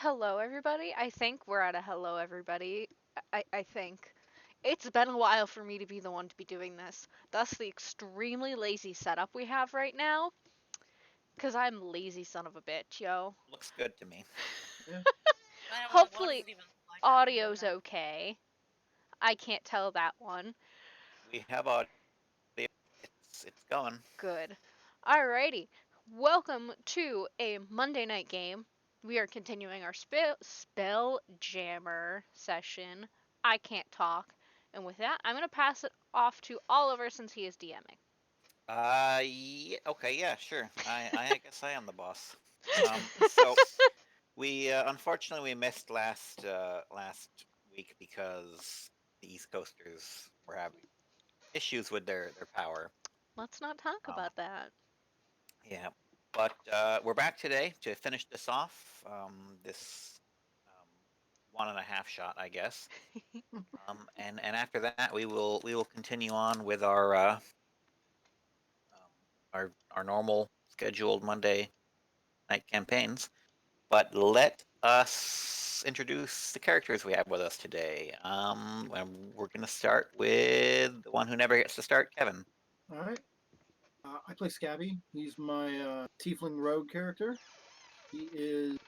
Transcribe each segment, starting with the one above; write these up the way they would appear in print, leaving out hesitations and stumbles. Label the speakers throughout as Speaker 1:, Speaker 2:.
Speaker 1: Hello, everybody. I think we're at a hello, everybody. I think. It's been a while for me to be the one to be doing this. Thus, the extremely lazy setup we have right now. Because I'm lazy son of a bitch, yo.
Speaker 2: Looks good to me.
Speaker 3: Yeah.
Speaker 4: What does
Speaker 1: Hopefully,
Speaker 4: it even look like? I don't even
Speaker 1: audio's
Speaker 4: know.
Speaker 1: okay. I can't tell that one.
Speaker 2: We have audio. It's going.
Speaker 1: Good. Alrighty. Welcome to a Monday night game. We are continuing our Spelljammer session. I can't talk. And with that, I'm going to pass it off to Oliver since he is DMing.
Speaker 2: Yeah, okay, yeah, sure. I guess I am the boss. So we unfortunately we missed last week because the East Coasters were having issues with their power.
Speaker 1: Let's not talk
Speaker 2: Um,
Speaker 1: about that.
Speaker 2: yeah, but we're back today to finish this off. This um, 1.5 shot, I guess. And after that, we will continue on with our normal scheduled Monday night campaigns. But let us introduce the characters we have with us today. And we're gonna start with the one who never gets to start, Kevin.
Speaker 3: All right. I play Scabby. He's my tiefling rogue character. He is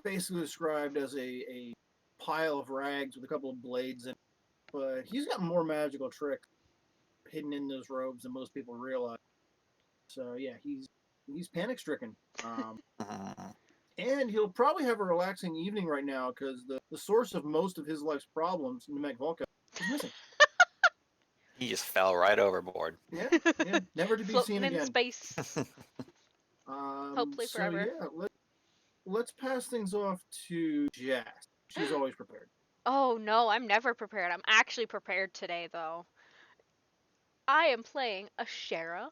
Speaker 3: basically described as a pile of rags with a couple of blades in it, but he's got more magical tricks hidden in those robes than most people realize. So yeah, he's panic stricken.
Speaker 2: Mm,
Speaker 3: And he'll probably have a relaxing evening right now because the source of most of his life's problems, Namek Volca, is missing.
Speaker 2: he just fell right overboard.
Speaker 3: Yeah, yeah, never to be seen
Speaker 1: Floating in
Speaker 3: again.
Speaker 1: space. Hopefully
Speaker 3: So
Speaker 1: forever.
Speaker 3: yeah, let's pass things off to Jazz. She's always prepared.
Speaker 1: Oh no, I'm never prepared. I'm actually prepared today, though. I am playing a Shara,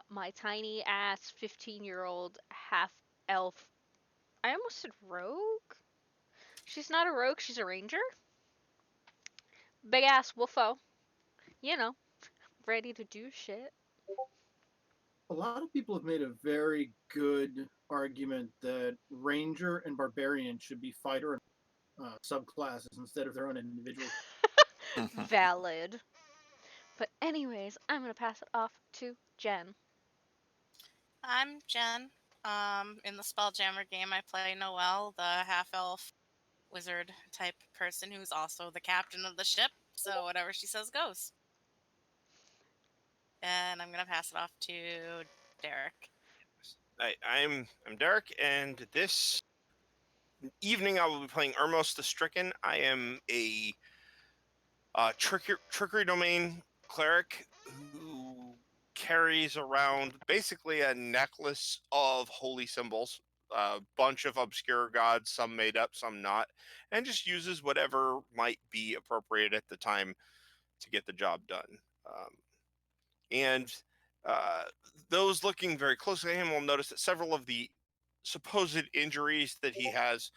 Speaker 1: my tiny ass 15-year-old half elf. I almost said rogue? She's not a rogue, she's a ranger. Big ass woofo. You know, ready to do shit.
Speaker 3: A lot of people have made a very good argument that Ranger and Barbarian should be fighter subclasses instead of their own individual.
Speaker 1: Valid. But, anyways, I'm gonna pass it off to Jen.
Speaker 4: I'm Jen. In the Spelljammer game, I play Noelle, the half elf wizard type person who's also the captain of the ship. So whatever she says goes. And I'm gonna pass it off to Derek.
Speaker 5: I'm Derek, and this evening I will be playing Ermos the Stricken. I am a trickery domain cleric who carries around basically a necklace of holy symbols, a bunch of obscure gods, some made up, some not, and just uses whatever might be appropriate at the time to get the job done. And uh, those looking very closely at him will notice that several of the supposed injuries that he has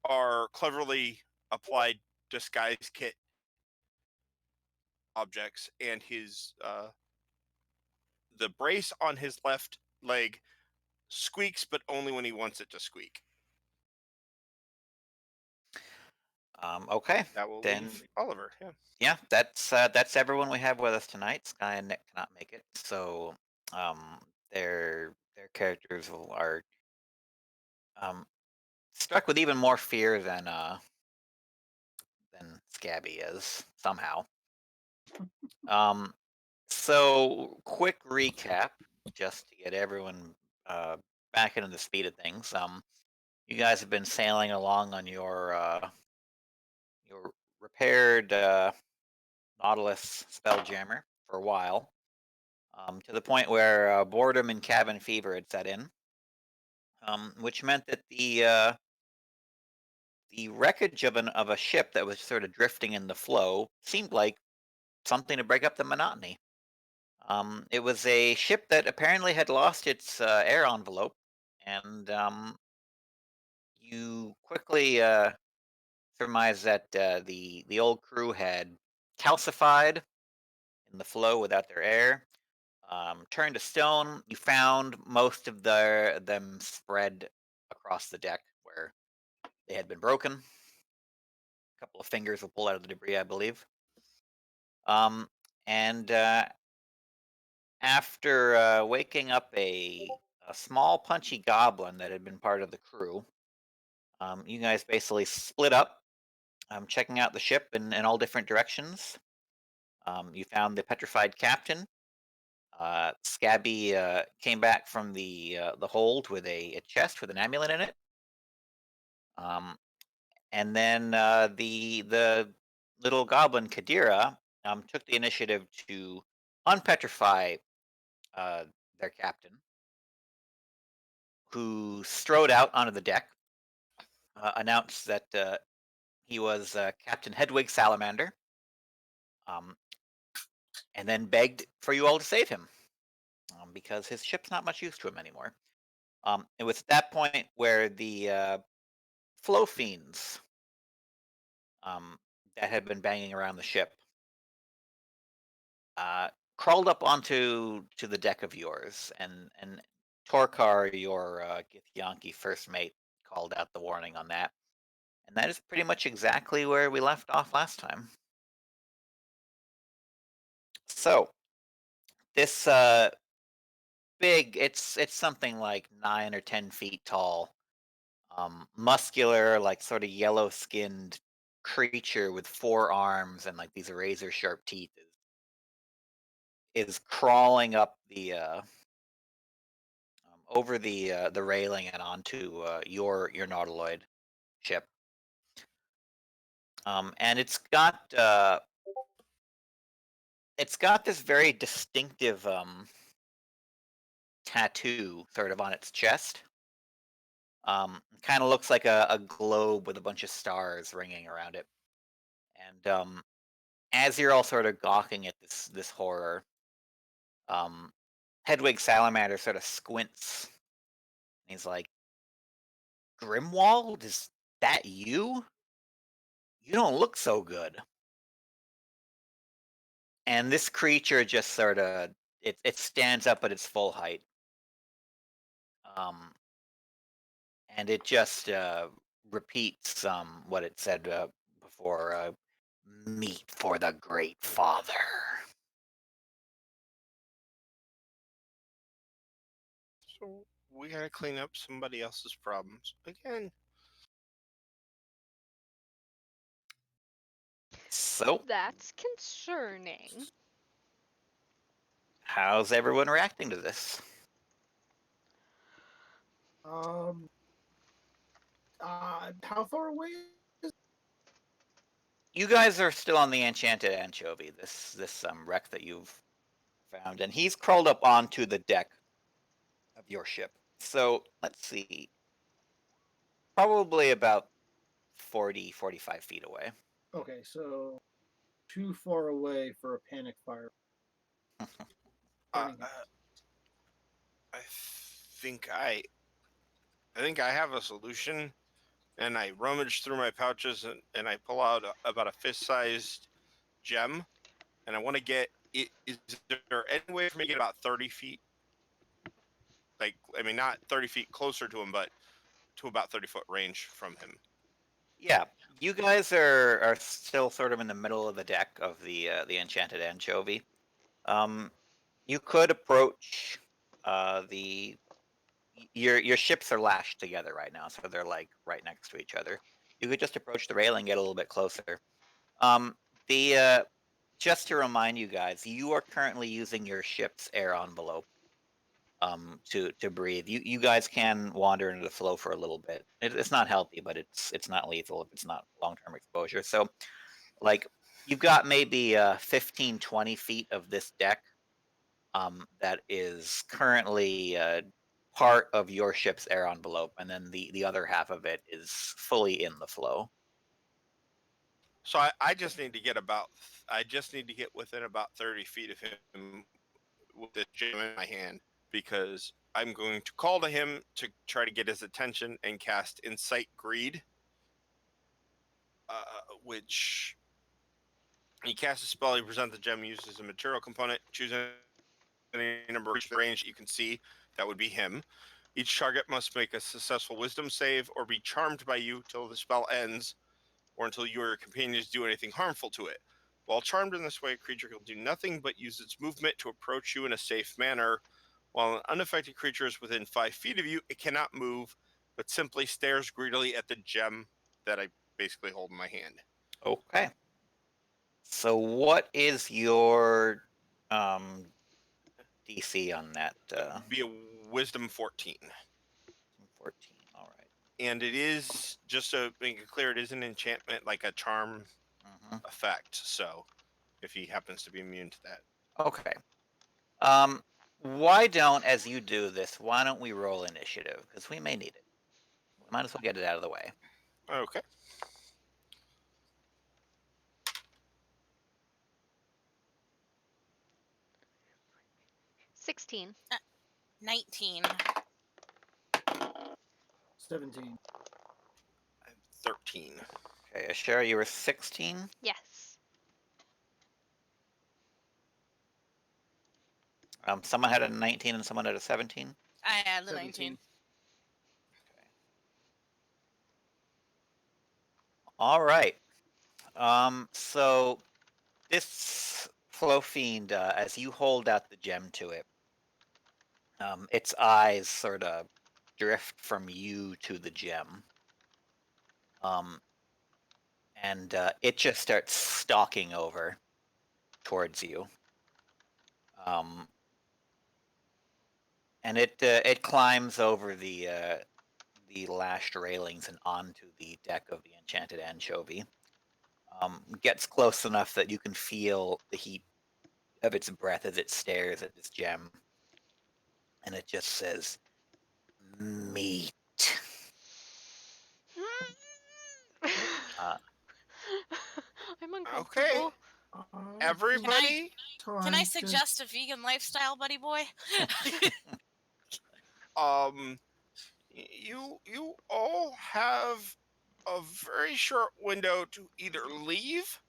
Speaker 5: are cleverly applied disguise kit objects, and his the brace on his left leg squeaks, but only when he wants it to squeak.
Speaker 2: Okay,
Speaker 5: That will
Speaker 2: then
Speaker 5: leave Oliver. Yeah.
Speaker 2: yeah, that's everyone we have with us tonight. Sky and Nick cannot make it, so um, their characters are um, struck with even more fear than Scabby is somehow. Um, so quick recap, just to get everyone uh, back into the speed of things. You guys have been sailing along on your repaired Nautilus Spelljammer for a while, to the point where boredom and cabin fever had set in, which meant that the wreckage of a ship that was sort of drifting in the flow seemed like something to break up the monotony. It was a ship that apparently had lost its air envelope, and you quickly surmise that the old crew had calcified in the flow without their air. Turned to stone. You found most of them spread across the deck, where They had been broken. A couple of fingers were pulled out of the debris, I believe. And after waking up a small punchy goblin that had been part of the crew, you guys basically split up, checking out the ship in all different directions. You found the petrified captain. Scabby came back from the hold with a chest with an amulet in it. Um, and then the little goblin Kadira took the initiative to unpetrify uh, their captain, who strode out onto the deck, announced that he was Captain Hedwig Salamander, um, and then begged for you all to save him because his ship's not much use to him anymore. It was at that point where the flow fiends um, that had been banging around the ship uh, crawled up onto the deck of yours, and Torkar, your Githyanki first mate, called out the warning on that, and that is pretty much exactly where we left off last time. So this it's something like 9 or 10 feet tall, muscular, like sort of yellow skinned creature with 4 arms and like these razor sharp teeth is crawling up the over the railing and onto your nautiloid ship. And it's got this very distinctive tattoo sort of on its chest. Kind of looks like a globe with a bunch of stars ringing around it. And as you're all sort of gawking at this horror, um, Hedwig Salamander sort of squints. And he's like, "Grimwald, is that you? You don't look so good." And this creature just sort of it stands up at its full height, um, and it just repeats what it said before: "Meat for the Great Father."
Speaker 5: So we gotta clean up somebody else's problems again.
Speaker 2: So,
Speaker 1: That's concerning.
Speaker 2: how's everyone reacting to this?
Speaker 3: Um, how far away is?
Speaker 2: You guys are still on the Enchanted Anchovy, this wreck that you've found, and he's crawled up onto the deck of your ship. So let's see, probably about 40, 45 feet away.
Speaker 3: Okay, so too far away for a panic fire.
Speaker 5: Uh,
Speaker 3: Burning.
Speaker 5: uh, I think I I think I have a solution, and I rummage through my pouches and I pull out about a fist-sized gem, and I want to get it. Is there any way for me to get about 30 feet? Like, I mean, not 30 feet closer to him, but to about 30-foot range from him.
Speaker 2: Yeah, you guys are still sort of in the middle of the deck of the Enchanted Anchovy. Um, you could approach the your ships are lashed together right now, so they're like right next to each other. You could just approach the railing, get a little bit closer. Um, the just to remind you guys, you are currently using your ship's air envelope to breathe. You guys can wander into the flow for a little bit. It's not healthy, but it's not lethal if it's not long-term exposure. So like you've got maybe 15, 20 feet of this deck that is currently part of your ship's air envelope, and then the other half of it is fully in the flow.
Speaker 5: So I just need to get about. I just need to get within about 30 feet of him with the gem in my hand, because I'm going to call to him to try to get his attention and cast Incite Greed, which he casts a spell. He presents the gem used as a material component. Choose any number of range that you can see. That would be him. Each target must make a successful wisdom save or be charmed by you till the spell ends or until you or your companions do anything harmful to it. While charmed in this way, a creature can do nothing but use its movement to approach you in a safe manner. While an unaffected creature is within 5 feet of you, it cannot move, but simply stares greedily at the gem that I basically hold in my hand.
Speaker 2: Okay. So what is your DC on that?
Speaker 5: Be a wisdom 14.
Speaker 2: 14. All right.
Speaker 5: And it is, just to make it clear, it is an enchantment, like a charm effect. So if he happens to be immune to that.
Speaker 2: Okay. Why don't, as you do this, why don't we roll initiative? Because we may need it. We might as well get it out of the way.
Speaker 5: Okay.
Speaker 1: $16.
Speaker 4: 19.
Speaker 3: 17.
Speaker 5: 13.
Speaker 2: Okay, Ashera, you were 16.
Speaker 1: Yes.
Speaker 2: Someone had a 19 and someone had a 17.
Speaker 4: I had the
Speaker 3: 17.
Speaker 4: 19.
Speaker 2: All right. So this flow fiend, as you hold out the gem to it, its eyes sort of drift from you to the gem. And it just starts stalking over towards you. And it climbs over the lashed railings and onto the deck of the enchanted anchovy. Gets close enough that you can feel the heat of its breath as it stares at this gem. And it just says, meat.
Speaker 1: I'm
Speaker 5: Okay.
Speaker 1: uncomfortable.
Speaker 5: Everybody,
Speaker 4: Can I suggest a vegan lifestyle, buddy boy?
Speaker 5: you all have a very short window to either leave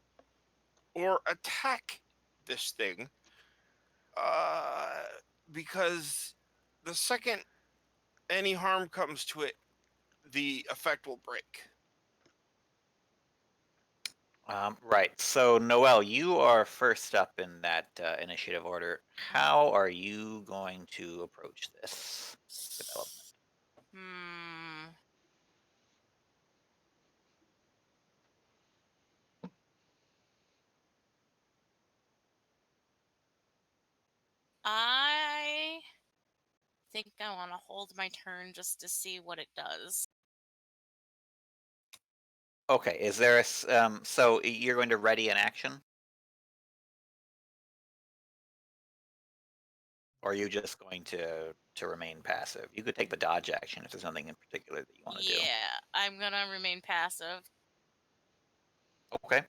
Speaker 5: or attack this thing. Because the second any harm comes to it, the effect will break.
Speaker 2: Right. So, Noel, you are first up in that initiative order. How are you going to approach this development?
Speaker 4: I think I want to hold my turn just to see what it does.
Speaker 2: Okay. Is there a so you're going to ready an action, or are you just going to remain passive? You could take the dodge action if there's something in particular that you want to do.
Speaker 4: Yeah, I'm gonna remain passive.
Speaker 2: Okay.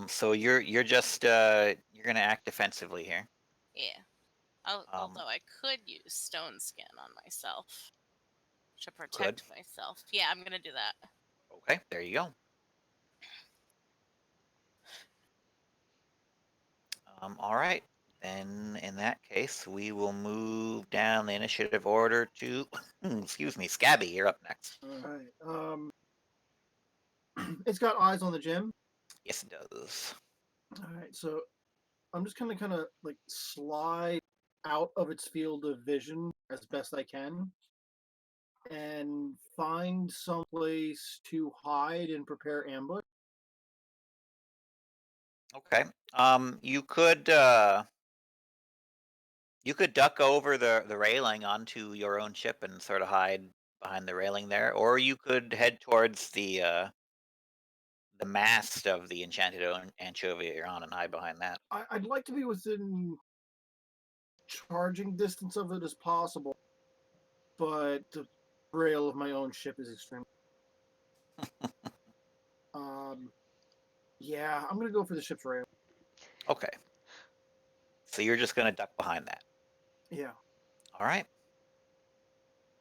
Speaker 2: So you're just you're gonna act defensively here.
Speaker 4: Yeah. Although I could use stone skin on myself to protect myself. Yeah, I'm gonna do that.
Speaker 2: Okay, there you go. All right. Then in that case, we will move down the initiative order to, excuse me, Scabby. You're up next.
Speaker 3: All right. It's got eyes on the gem.
Speaker 2: Yes, it does.
Speaker 3: All right. So I'm just gonna kind of like slide out of its field of vision as best I can, and find some place to hide and prepare ambush.
Speaker 2: Okay. You could duck over the railing onto your own ship and sort of hide behind the railing there, or you could head towards the mast of the enchanted anchovy that you're on and hide behind that.
Speaker 3: I'd like to be within charging distance of it as possible, but the rail of my own ship is extremely. Yeah, I'm gonna go for the ship's rail.
Speaker 2: Okay. So you're just gonna duck behind that.
Speaker 3: Yeah.
Speaker 2: All right.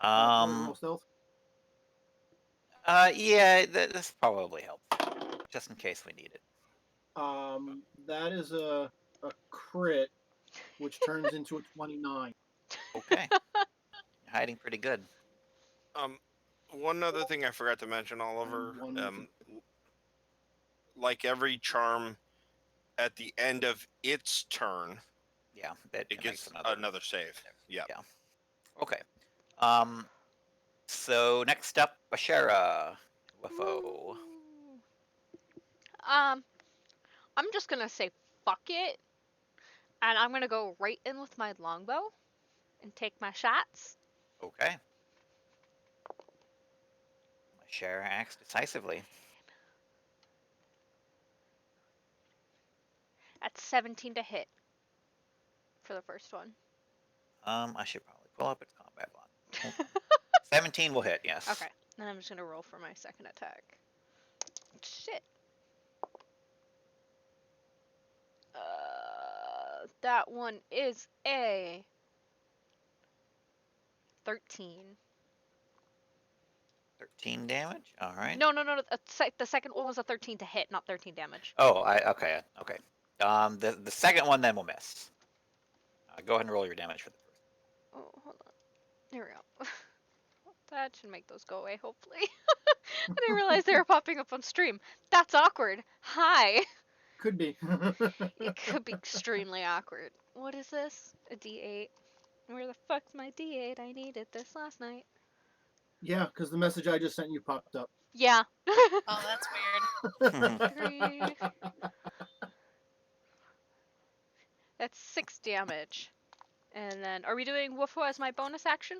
Speaker 3: Roll stealth.
Speaker 2: Yeah, this probably helps, just in case we need it.
Speaker 3: That is a crit, which turns into a 29.
Speaker 2: Okay. hiding pretty good.
Speaker 5: One other thing I forgot to mention, Oliver.
Speaker 3: one
Speaker 5: Like every charm, at the end of its turn,
Speaker 2: Yeah,
Speaker 5: it
Speaker 2: it makes
Speaker 5: gets
Speaker 2: another.
Speaker 5: another save. Yeah.
Speaker 2: Yeah. Okay. Um. So next up, Ashera. Whoa.
Speaker 1: Woo. Um, I'm just gonna say fuck it, and I'm gonna go right in with my longbow and take my shots.
Speaker 2: Okay. Ashera acts decisively.
Speaker 1: That's 17 to hit for the first one.
Speaker 2: I should probably pull up its combat bond. Hold on. 17 will hit. Yes.
Speaker 1: Okay, then I'm just gonna roll for my second attack. Shit. That one is a 13.
Speaker 2: 13 damage. All right.
Speaker 1: No, no, no, no. The second one was a 13 to hit, not 13 damage.
Speaker 2: Oh, okay. The second one then will miss. Go ahead and roll your damage for the first.
Speaker 1: Oh, hold on. There we go. That should make those go away, hopefully. I didn't realize they were popping up on stream. That's awkward. Hi.
Speaker 3: could be.
Speaker 1: It could be extremely awkward. What is this? A D8. Where the fuck's my D8? I needed this last night.
Speaker 3: Yeah, because the message I just sent you popped up.
Speaker 1: Yeah.
Speaker 4: Oh, that's weird.
Speaker 1: 3. That's 6 damage. And then, are we doing Woofo as my bonus action?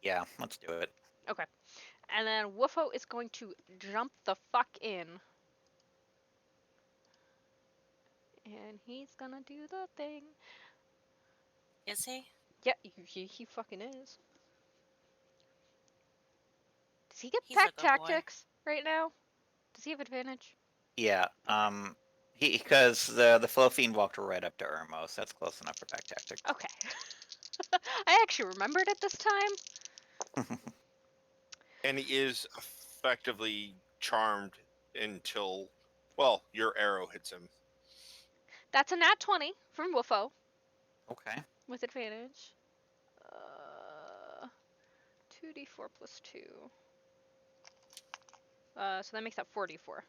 Speaker 2: Yeah, let's do it.
Speaker 1: Okay. And then Woofo is going to jump the fuck in. And he's gonna do the thing.
Speaker 4: Is he?
Speaker 1: Yeah, he fucking is. Does he get
Speaker 4: He's a
Speaker 1: pack
Speaker 4: good boy.
Speaker 1: tactics right now? Does he have advantage?
Speaker 2: Yeah. Because the flow fiend walked right up to Ermos. That's close enough for pack tactics.
Speaker 1: Okay. I actually remembered it this time.
Speaker 5: And he is effectively charmed until, well, your arrow hits him.
Speaker 1: That's a nat 20 from Woofo
Speaker 2: Okay.
Speaker 1: with advantage. 2d4 plus 2. So that makes that 44.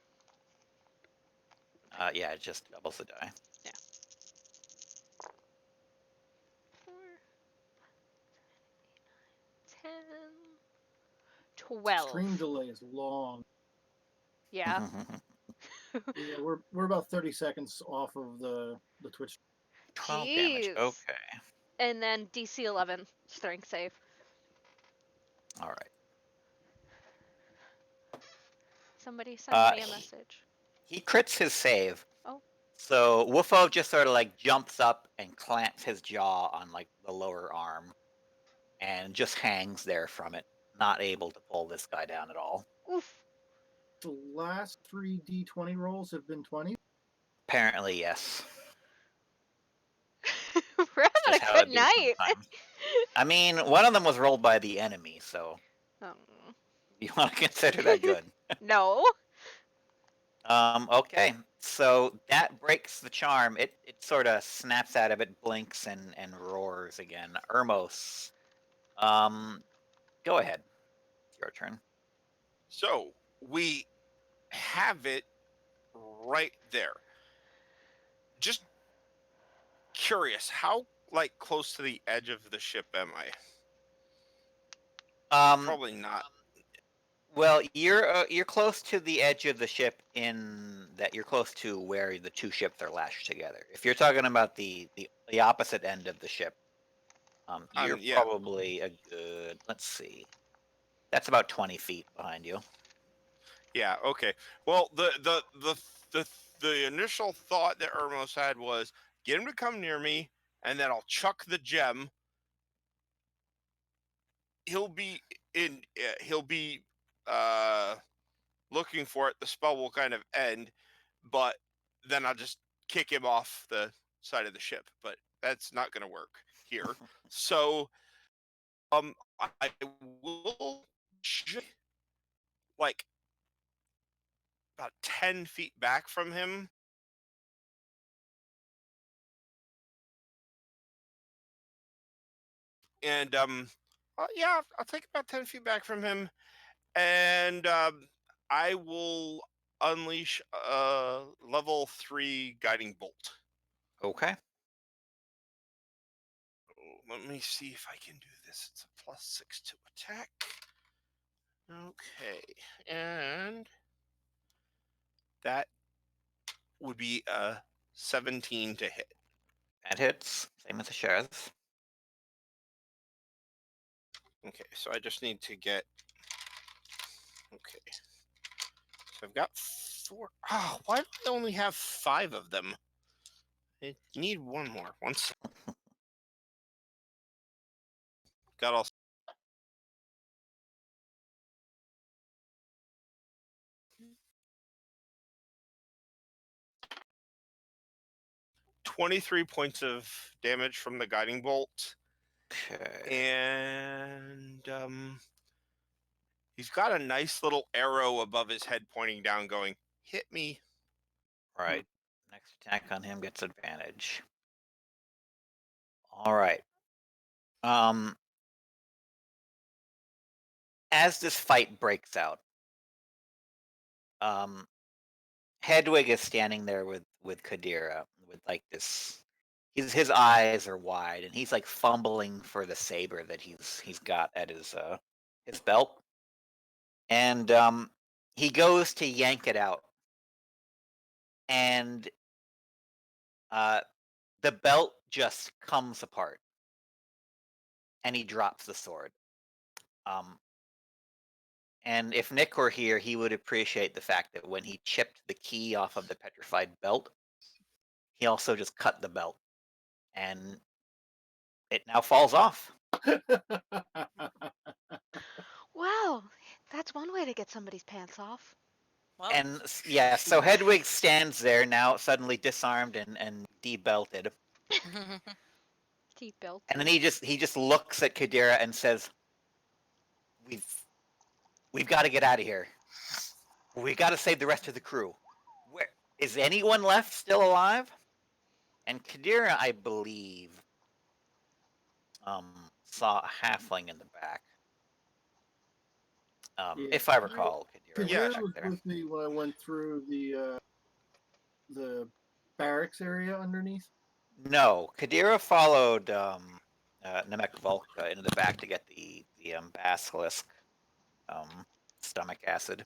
Speaker 2: Yeah, it just doubles the die.
Speaker 1: 4, 10, 12.
Speaker 3: Stream delay is long.
Speaker 1: Yeah.
Speaker 3: Yeah, we're about 30 seconds off of the Twitch.
Speaker 2: 12 damage.
Speaker 1: Jeez.
Speaker 2: Okay.
Speaker 1: And then DC 11 strength save.
Speaker 2: All right.
Speaker 1: Somebody send me a message.
Speaker 2: He crits his save.
Speaker 1: Oh.
Speaker 2: So Woofo just sort of like jumps up and clamps his jaw on like the lower arm and just hangs there from it, not able to pull this guy down at all.
Speaker 1: Oof.
Speaker 3: The last 3 D20 rolls have been 20.
Speaker 2: Apparently, yes.
Speaker 1: We're having
Speaker 2: Just
Speaker 1: a
Speaker 2: how
Speaker 1: good
Speaker 2: it be
Speaker 1: night.
Speaker 2: sometimes. I mean, one of them was rolled by the enemy, so you want to consider that good.
Speaker 1: No.
Speaker 2: Okay, so that breaks the charm. It sort of snaps out of it, blinks, and roars again. Ermos, go ahead. It's your turn.
Speaker 5: So we have it right there. Just curious, how like close to the edge of the ship am I? Probably not.
Speaker 2: Well, you're close to the edge of the ship in that you're close to where the two ships are lashed together. If you're talking about the opposite end of the ship, you're
Speaker 5: Yeah.
Speaker 2: probably a good. Let's see. That's about 20 feet behind you.
Speaker 5: Yeah. Okay. Well, the initial thought that Ermos had was get him to come near me, and then I'll chuck the gem. He'll be in. He'll be looking for it. The spell will kind of end, but then I'll just kick him off the side of the ship. But that's not going to work here. So, I will like about 10 feet back from him. And Yeah, I'll take about 10 feet back from him, and I will unleash a level 3 guiding bolt.
Speaker 2: Okay.
Speaker 5: Let me see if I can do this. It's a +6 to attack. Okay, and that would be a 17 to hit.
Speaker 2: That hits. Same as the sheriff's.
Speaker 5: Okay, so I just need to get. Okay, so I've got 4. Oh, why do I only have 5 of them? I need one more. Once got all 23 points of damage from the guiding bolt,
Speaker 2: Okay.
Speaker 5: and he's got a nice little arrow above his head pointing down, going, "Hit me."
Speaker 2: Right. Next attack on him gets advantage. All right. As this fight breaks out, Hedwig is standing there with Kadira with like this. His eyes are wide and he's like fumbling for the saber that he's got at his belt, and he goes to yank it out, and uh, the belt just comes apart, and he drops the sword. Um, and if Nick were here, he would appreciate the fact that when he chipped the key off of the petrified belt, he also just cut the belt, and it now falls off.
Speaker 1: Wow, that's one way to get somebody's pants off.
Speaker 4: Well,
Speaker 2: And yeah, so Hedwig stands there now, suddenly disarmed and debelted,
Speaker 1: T-belt.
Speaker 2: and then he just looks at Kadira and says, "We've we've got to get out of here. We got to save the rest of the crew. Where is anyone left still alive?" And Kadira, I believe, saw a halfling in the back.
Speaker 3: Yeah.
Speaker 2: If I recall, Kadira was
Speaker 5: Yeah.
Speaker 3: Kadira
Speaker 2: back
Speaker 3: was
Speaker 2: there.
Speaker 3: with me when I went through the barracks area underneath.
Speaker 2: No, Kadira followed Namek Volka into the back to get the basilisk stomach acid.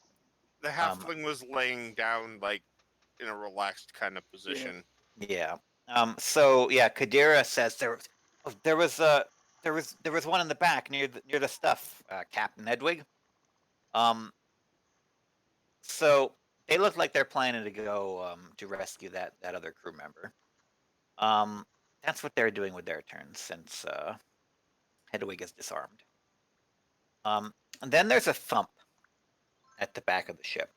Speaker 5: The
Speaker 2: Um,
Speaker 5: halfling was laying down, like, in a relaxed kind of
Speaker 3: Yeah.
Speaker 5: position.
Speaker 2: yeah. So yeah, Kadira says there was there was one in the back near the stuff, Captain Hedwig. So they look like they're planning to go to rescue that other crew member. That's what they're doing with their turns since Hedwig is disarmed. And then there's a thump at the back of the ship,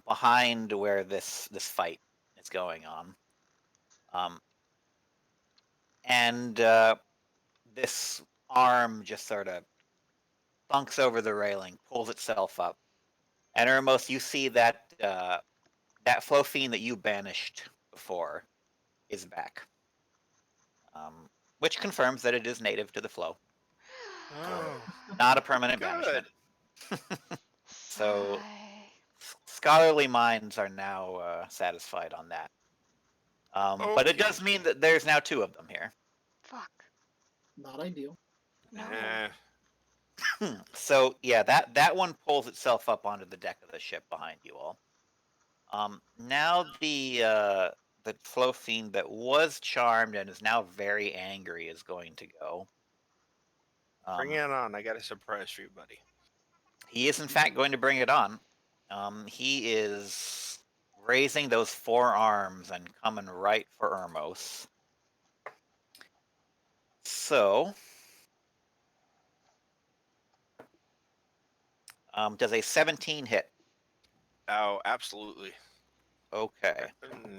Speaker 2: behind where this fight is going on. And this arm just sort of thunks over the railing, pulls itself up, and Ermos, you see that that flow fiend that you banished before is back, which confirms that it is native to the flow,
Speaker 5: Oh,
Speaker 2: not a permanent
Speaker 5: good.
Speaker 2: banishment. So
Speaker 1: Sigh.
Speaker 2: scholarly minds are now satisfied on that. But it
Speaker 5: Okay.
Speaker 2: does mean that there's now 2 of them here.
Speaker 1: Fuck.
Speaker 3: Not ideal.
Speaker 1: No.
Speaker 2: So yeah, that one pulls itself up onto the deck of the ship behind you all. Now the flow fiend that was charmed and is now very angry is going to go.
Speaker 5: Bring it on. I got a surprise for you, buddy.
Speaker 2: He is in fact going to bring it on. He is raising those 4 arms and coming right for Ermos. So, does a 17 hit?
Speaker 5: Oh, absolutely.
Speaker 2: Okay,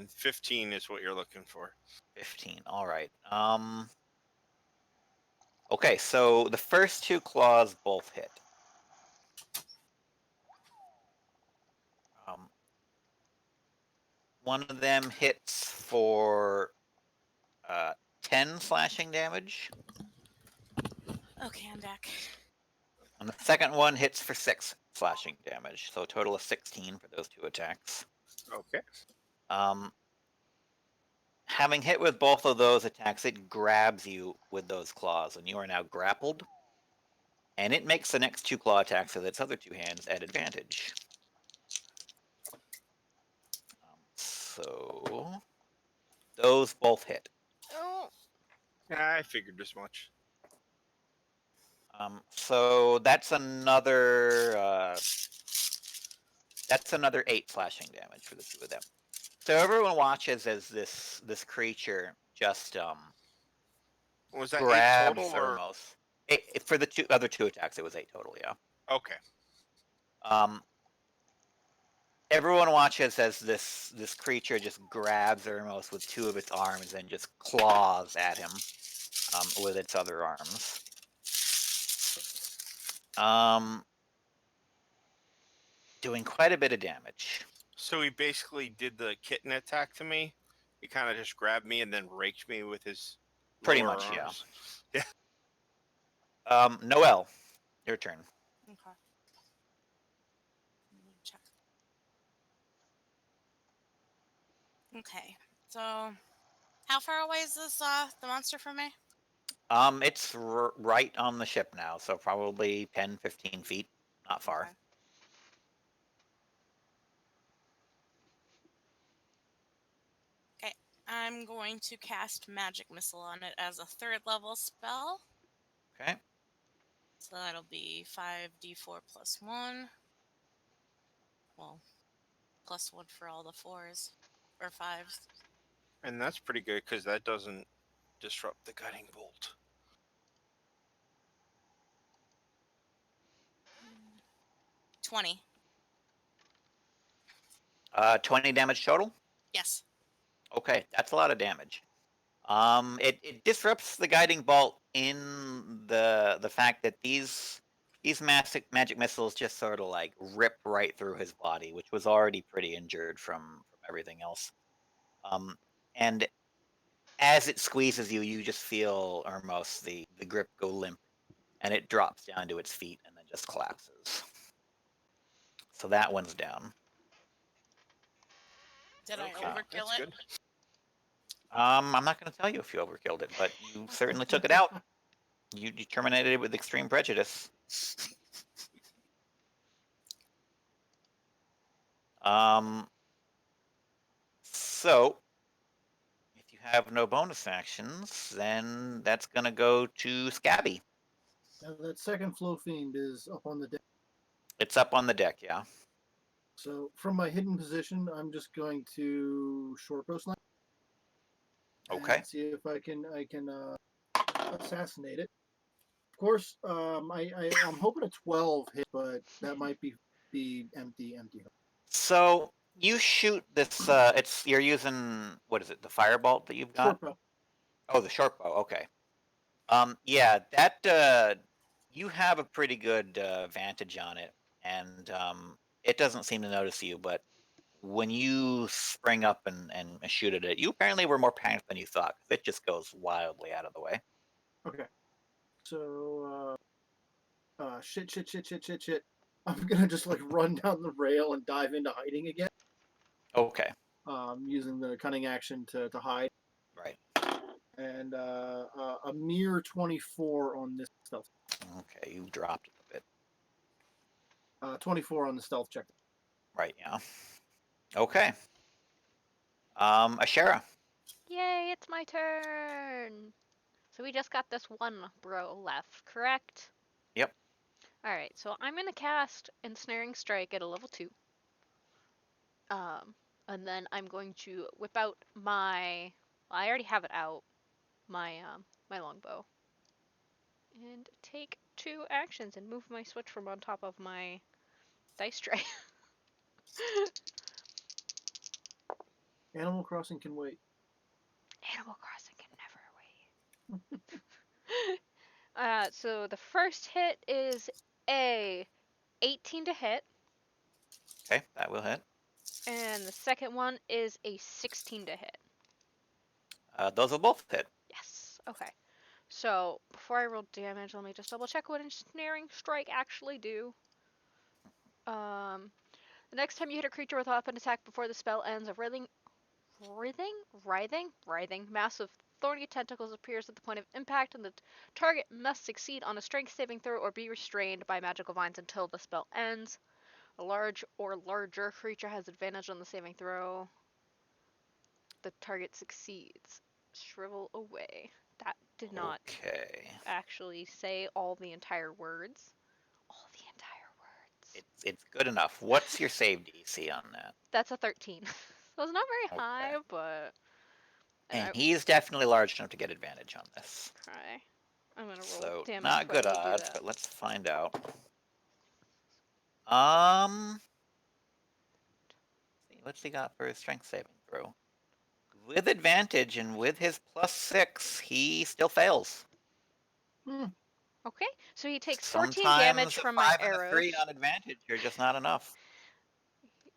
Speaker 5: 15 is what you're looking for.
Speaker 2: 15. All right. Okay, so the first 2 claws both hit. Um, one of them hits for 10 slashing damage,
Speaker 4: Okay, I'm back.
Speaker 2: And the second one hits for 6 slashing damage, so a total of 16 for those 2 attacks.
Speaker 5: Okay.
Speaker 2: Having hit with both of those attacks, it grabs you with those claws, and you are now grappled. And it makes the next 2 claw attacks with its other 2 hands at advantage. So those both hit.
Speaker 1: Oh.
Speaker 5: I figured as much.
Speaker 2: So that's another 8 slashing damage for the 2 of them. So everyone watches as this creature just
Speaker 5: Was that 8 total
Speaker 2: grabs
Speaker 5: or?
Speaker 2: Ermos. For the other 2 attacks, it was 8 total. Yeah.
Speaker 5: Okay.
Speaker 2: Everyone watches as this creature just grabs Ermos with 2 of its arms and just claws at him with its other arms. Doing quite a bit of damage.
Speaker 5: So he basically did the kitten attack to me. He kind of just grabbed me and then raked me with his
Speaker 2: Pretty
Speaker 5: lower
Speaker 2: much, yeah.
Speaker 5: arms. Yeah.
Speaker 2: Noelle, your turn.
Speaker 4: Okay. Let me check. Okay. So, how far away is this the monster from me?
Speaker 2: It's right on the ship now, so probably 10, 15 feet. Not far.
Speaker 4: Okay. Okay. I'm going to cast Magic Missile on it as a 3rd level spell.
Speaker 2: Okay.
Speaker 4: So that'll be 5d4 plus 1. Well, plus 1 for all the 4s. Or 5s.
Speaker 5: And that's pretty good because that doesn't disrupt the guiding bolt.
Speaker 4: 20.
Speaker 2: 20 damage total?
Speaker 4: Yes.
Speaker 2: Okay, that's a lot of damage. It disrupts the guiding bolt in the fact that these magic missiles just sort of like rip right through his body, which was already pretty injured from everything else. And as it squeezes you, you just feel almost the grip go limp, and it drops down to its feet and then just collapses. So that one's down.
Speaker 4: Did I
Speaker 5: Okay,
Speaker 4: overkill
Speaker 5: that's
Speaker 4: it?
Speaker 5: good.
Speaker 2: I'm not going to tell you if you overkilled it, but you certainly took it out. You terminated it with extreme prejudice. So if you have no bonus actions, then that's going to go to Scabby.
Speaker 3: Now that second flow fiend is up on the deck.
Speaker 2: It's up on the deck, yeah.
Speaker 3: So from my hidden position, I'm just going to short bow snipe.
Speaker 2: Okay.
Speaker 3: And see if I can assassinate it. Of course, I'm hoping a 12 hit, but that might be empty.
Speaker 2: So you shoot this. You're using, what is it? The firebolt that you've got?
Speaker 3: Short bow.
Speaker 2: Oh, the short bow. Okay. Yeah, that you have a pretty good vantage on it, and it doesn't seem to notice you. But when you spring up and shoot at it, you apparently were more panicked than you thought, because it just goes wildly out of the way.
Speaker 3: Okay. So shit. I'm gonna just like run down the rail and dive into hiding again.
Speaker 2: Okay.
Speaker 3: Using the cunning action to hide.
Speaker 2: Right.
Speaker 3: And a mere 24 on this stealth.
Speaker 2: Okay, you dropped it a bit.
Speaker 3: 24 on the stealth check.
Speaker 2: Right. Yeah. Okay. Ashera.
Speaker 1: Yay, it's my turn. So we just got this one bro left, correct?
Speaker 2: Yep.
Speaker 1: Alright, so I'm gonna cast Ensnaring Strike at a level 2. And then I'm going to whip out my... Well, I already have it out. My longbow. And take 2 actions and move my switch from on top of my dice tray.
Speaker 3: Animal Crossing can wait.
Speaker 1: Animal Crossing can never wait. So the first hit is a 18 to hit,
Speaker 2: Okay, that will hit.
Speaker 1: and the second one is a 16 to hit.
Speaker 2: Those will both hit.
Speaker 1: Yes. Okay. So before I roll damage, let me just double check what ensnaring strike actually do. Um, the next time you hit a creature with a weapon attack before the spell ends, a writhing mass of thorny tentacles appears at the point of impact, and the target must succeed on a strength saving throw or be restrained by magical vines until the spell ends. A large or larger creature has advantage on the saving throw. The target succeeds. Shrivel away. That did not
Speaker 2: Okay.
Speaker 1: actually say all the entire words. All the entire words.
Speaker 2: It's good enough. What's your save DC on that?
Speaker 1: That's a 13. So it's not very
Speaker 2: Okay.
Speaker 1: high, but.
Speaker 2: And
Speaker 1: I,
Speaker 2: he's definitely large enough to get advantage on this.
Speaker 1: okay. I'm gonna roll
Speaker 2: So
Speaker 1: damage
Speaker 2: not
Speaker 1: before
Speaker 2: good
Speaker 1: we do
Speaker 2: odds,
Speaker 1: that.
Speaker 2: but let's find out. See what's he got for his strength saving throw. With advantage and with his +6, he still fails.
Speaker 1: Okay, so he takes 14 damage
Speaker 2: Sometimes a
Speaker 1: from my
Speaker 2: 5 and a 3
Speaker 1: arrows.
Speaker 2: on advantage are just not enough.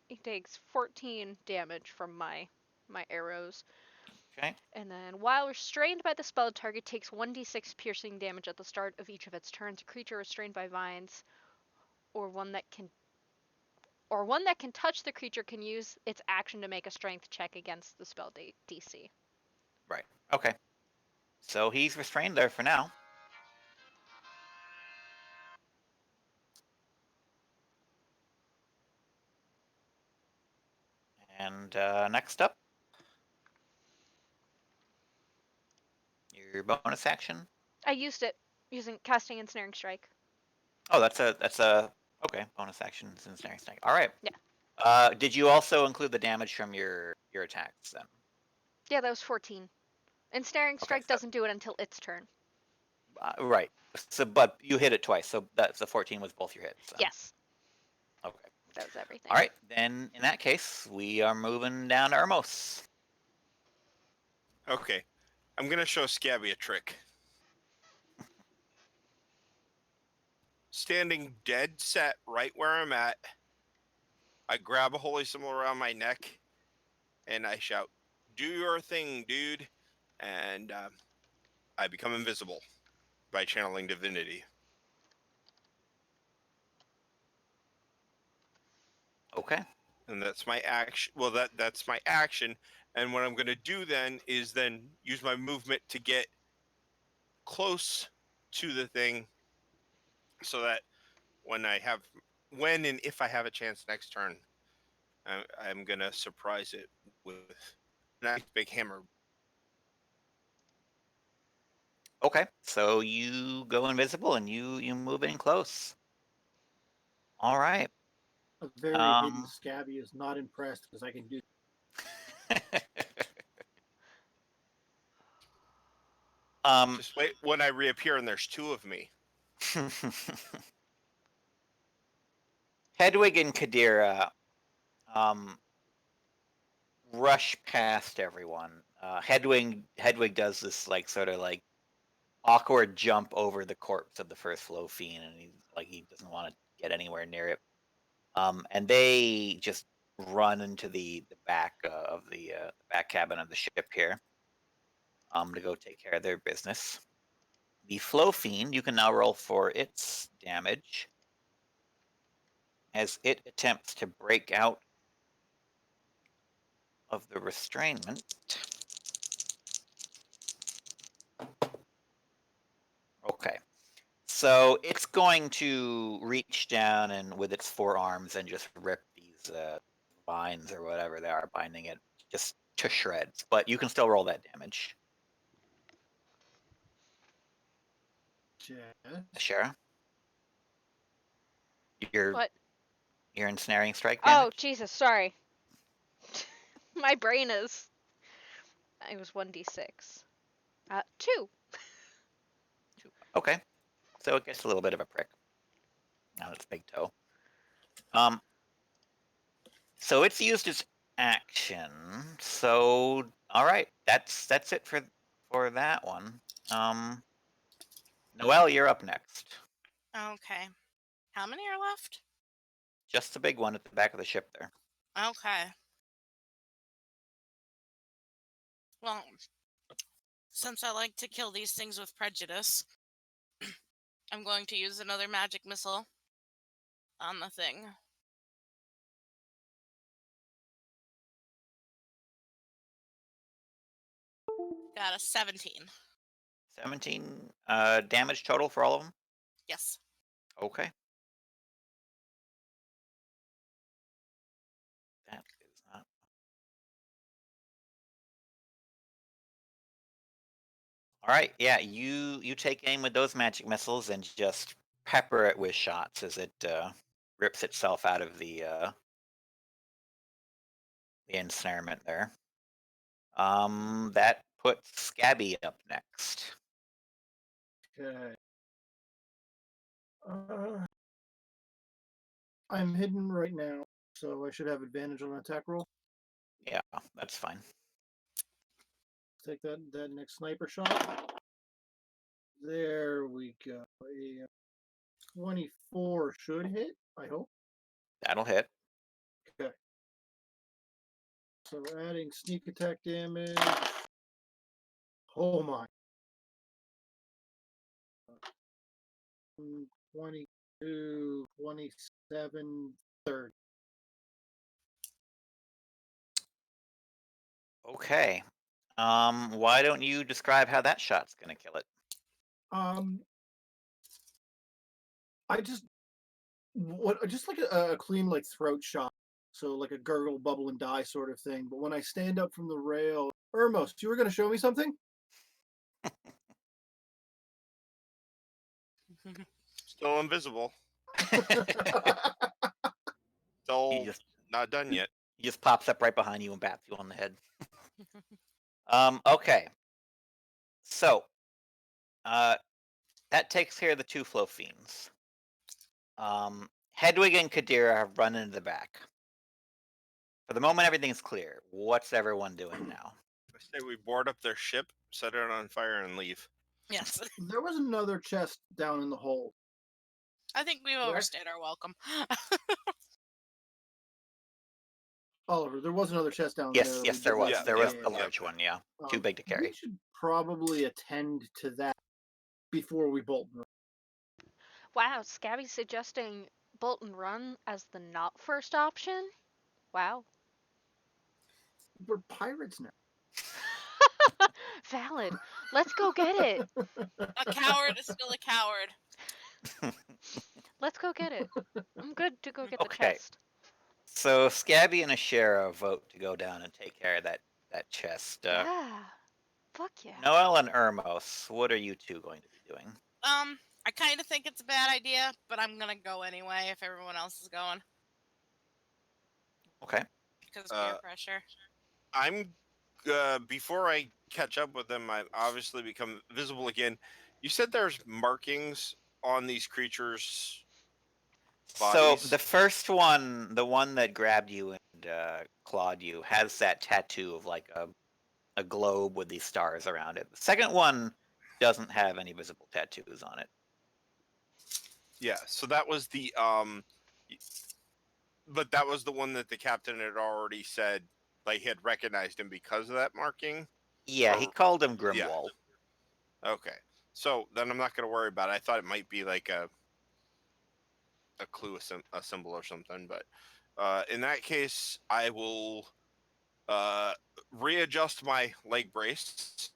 Speaker 1: He takes 14 damage from my arrows.
Speaker 2: Okay.
Speaker 1: And then, while restrained by the spell, the target takes 1d6 piercing damage at the start of each of its turns. A creature restrained by vines, or one that can touch the creature, can use its action to make a strength check against the spell DC.
Speaker 2: Right. Okay. So he's restrained there for now. And next up, your bonus action.
Speaker 1: I used it using casting ensnaring strike.
Speaker 2: Oh, that's a okay bonus action since Ensnaring Strike. All right.
Speaker 1: Yeah.
Speaker 2: Did you also include the damage from your attacks then?
Speaker 1: Yeah, that was 14. Ensnaring
Speaker 2: Okay.
Speaker 1: strike doesn't do it until its turn.
Speaker 2: Right. So, but you hit it twice, so that's the 14 was both your hits. Then.
Speaker 1: Yes,
Speaker 2: Okay.
Speaker 1: that was everything.
Speaker 2: All right. Then in that case, we are moving down to Ermos.
Speaker 5: Okay. I'm going to show Scabby a trick. Standing dead set right where I'm at, I grab a holy symbol around my neck and I shout, "Do your thing, dude." And I become invisible by channeling divinity.
Speaker 2: Okay.
Speaker 5: And that's my action. Well, that's my action. And what I'm going to do then is then use my movement to get close to the thing so that when and if I have a chance next turn, I'm going to surprise it with a nice big hammer.
Speaker 2: Okay. So you go invisible and you move in close. All right.
Speaker 3: A very hidden Scabby is not impressed because I can do.
Speaker 5: Just wait when I reappear and there's two of me.
Speaker 2: Hedwig and Kadira rush past everyone. Hedwig does this like sort of like awkward jump over the corpse of the first flow fiend, and he doesn't want to get anywhere near it. And they just run into the back of the back cabin of the ship here to go take care of their business. The flow fiend, you can now roll for its damage as it attempts to break out of the restrainment. Okay. So it's going to reach down and with its forearms and just rip these vines or whatever they are binding it just to shreds. But you can still roll that damage. Shara?
Speaker 1: What?
Speaker 2: Your ensnaring strike
Speaker 1: Oh,
Speaker 2: damage?
Speaker 1: Jesus, sorry. My brain is. It was 1d6. 2.
Speaker 2: Okay. So it gets a little bit of a prick on its big toe. So it's used its action. So all right, that's it for that one. Noelle, you're up next.
Speaker 4: Okay. How many are left?
Speaker 2: Just the big one at the back of the ship there.
Speaker 4: Okay. Well, Since I like to kill these things with prejudice, I'm going to use another magic missile on the thing. Got a 17.
Speaker 2: 17 damage total for all of them?
Speaker 4: Yes.
Speaker 2: Okay. That is not. All right, yeah, you take aim with those magic missiles and just pepper it with shots as it rips itself out of the ensnarement there. That puts Scabby up next.
Speaker 3: Okay. Uh, I'm hidden right now, so I should have advantage on an attack roll.
Speaker 2: Yeah, that's fine.
Speaker 3: Take that next sniper shot. There we go. A 24 should hit, I hope.
Speaker 2: That'll hit.
Speaker 3: Okay. So adding sneak attack damage. Oh my. 22, 27, 30.
Speaker 2: Okay. Why don't you describe how that shot's gonna kill it?
Speaker 3: I just like a clean like throat shot, so like a gurgle, bubble, and die sort of thing. But when I stand up from the rail, Ermos, you were going to show me something?
Speaker 5: Still invisible.
Speaker 2: He
Speaker 5: Still
Speaker 2: just
Speaker 5: not done yet.
Speaker 2: he just pops up right behind you and bats you on the head. Okay. So, that takes care of the two flow fiends. Hedwig and Kadira have run into the back. For the moment, everything's clear. What's everyone doing now?
Speaker 5: I say we board up their ship, set it on fire, and leave.
Speaker 4: Yes.
Speaker 3: There was another chest down in the hole.
Speaker 4: I think we've overstayed our welcome.
Speaker 3: Oliver, there was another chest down
Speaker 2: Yes,
Speaker 3: there.
Speaker 2: yes,
Speaker 3: We
Speaker 2: there
Speaker 3: did
Speaker 2: was.
Speaker 3: not
Speaker 2: There was
Speaker 3: get.
Speaker 2: the large one, yeah. Too big to
Speaker 3: We
Speaker 2: carry.
Speaker 3: should probably attend to that before we bolt.
Speaker 1: Wow, Scabby's suggesting bolt and run as the not first option? Wow.
Speaker 3: We're pirates now.
Speaker 1: Valid. Let's go get it.
Speaker 4: A coward is still a coward.
Speaker 1: Let's go get it. I'm good to go get the
Speaker 2: Okay.
Speaker 1: chest.
Speaker 2: So Scabby and Ashera vote to go down and take care of that chest.
Speaker 1: Yeah. Fuck yeah.
Speaker 2: Noel and Ermos, what are you two going to be doing?
Speaker 4: I kind of think it's a bad idea, but I'm gonna go anyway if everyone else is going
Speaker 2: Okay.
Speaker 4: because peer pressure.
Speaker 5: I'm before I catch up with them, I've obviously become visible again. You said there's markings on these creatures'
Speaker 2: So
Speaker 5: bodies.
Speaker 2: the first one, the one that grabbed you and clawed you, has that tattoo of like a globe with these stars around it. The second one doesn't have any visible tattoos on it.
Speaker 5: Yeah, so that was the but that was the one that the captain had already said like he had recognized him because of that marking.
Speaker 2: Yeah, he
Speaker 5: Or-
Speaker 2: called him Grimwald.
Speaker 5: Okay, so then I'm not going to worry about it. I thought it might be like a clue, a symbol or something, but in that case, I will readjust my leg brace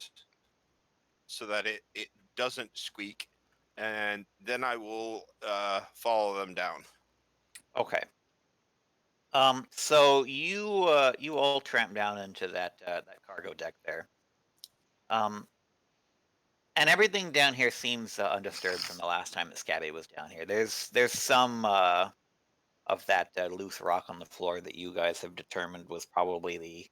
Speaker 5: so that it doesn't squeak, and then I will follow them down.
Speaker 2: Okay. So you all tramp down into that cargo deck there. And everything down here seems undisturbed from the last time that Scabby was down here. There's some of that loose rock on the floor that you guys have determined was probably the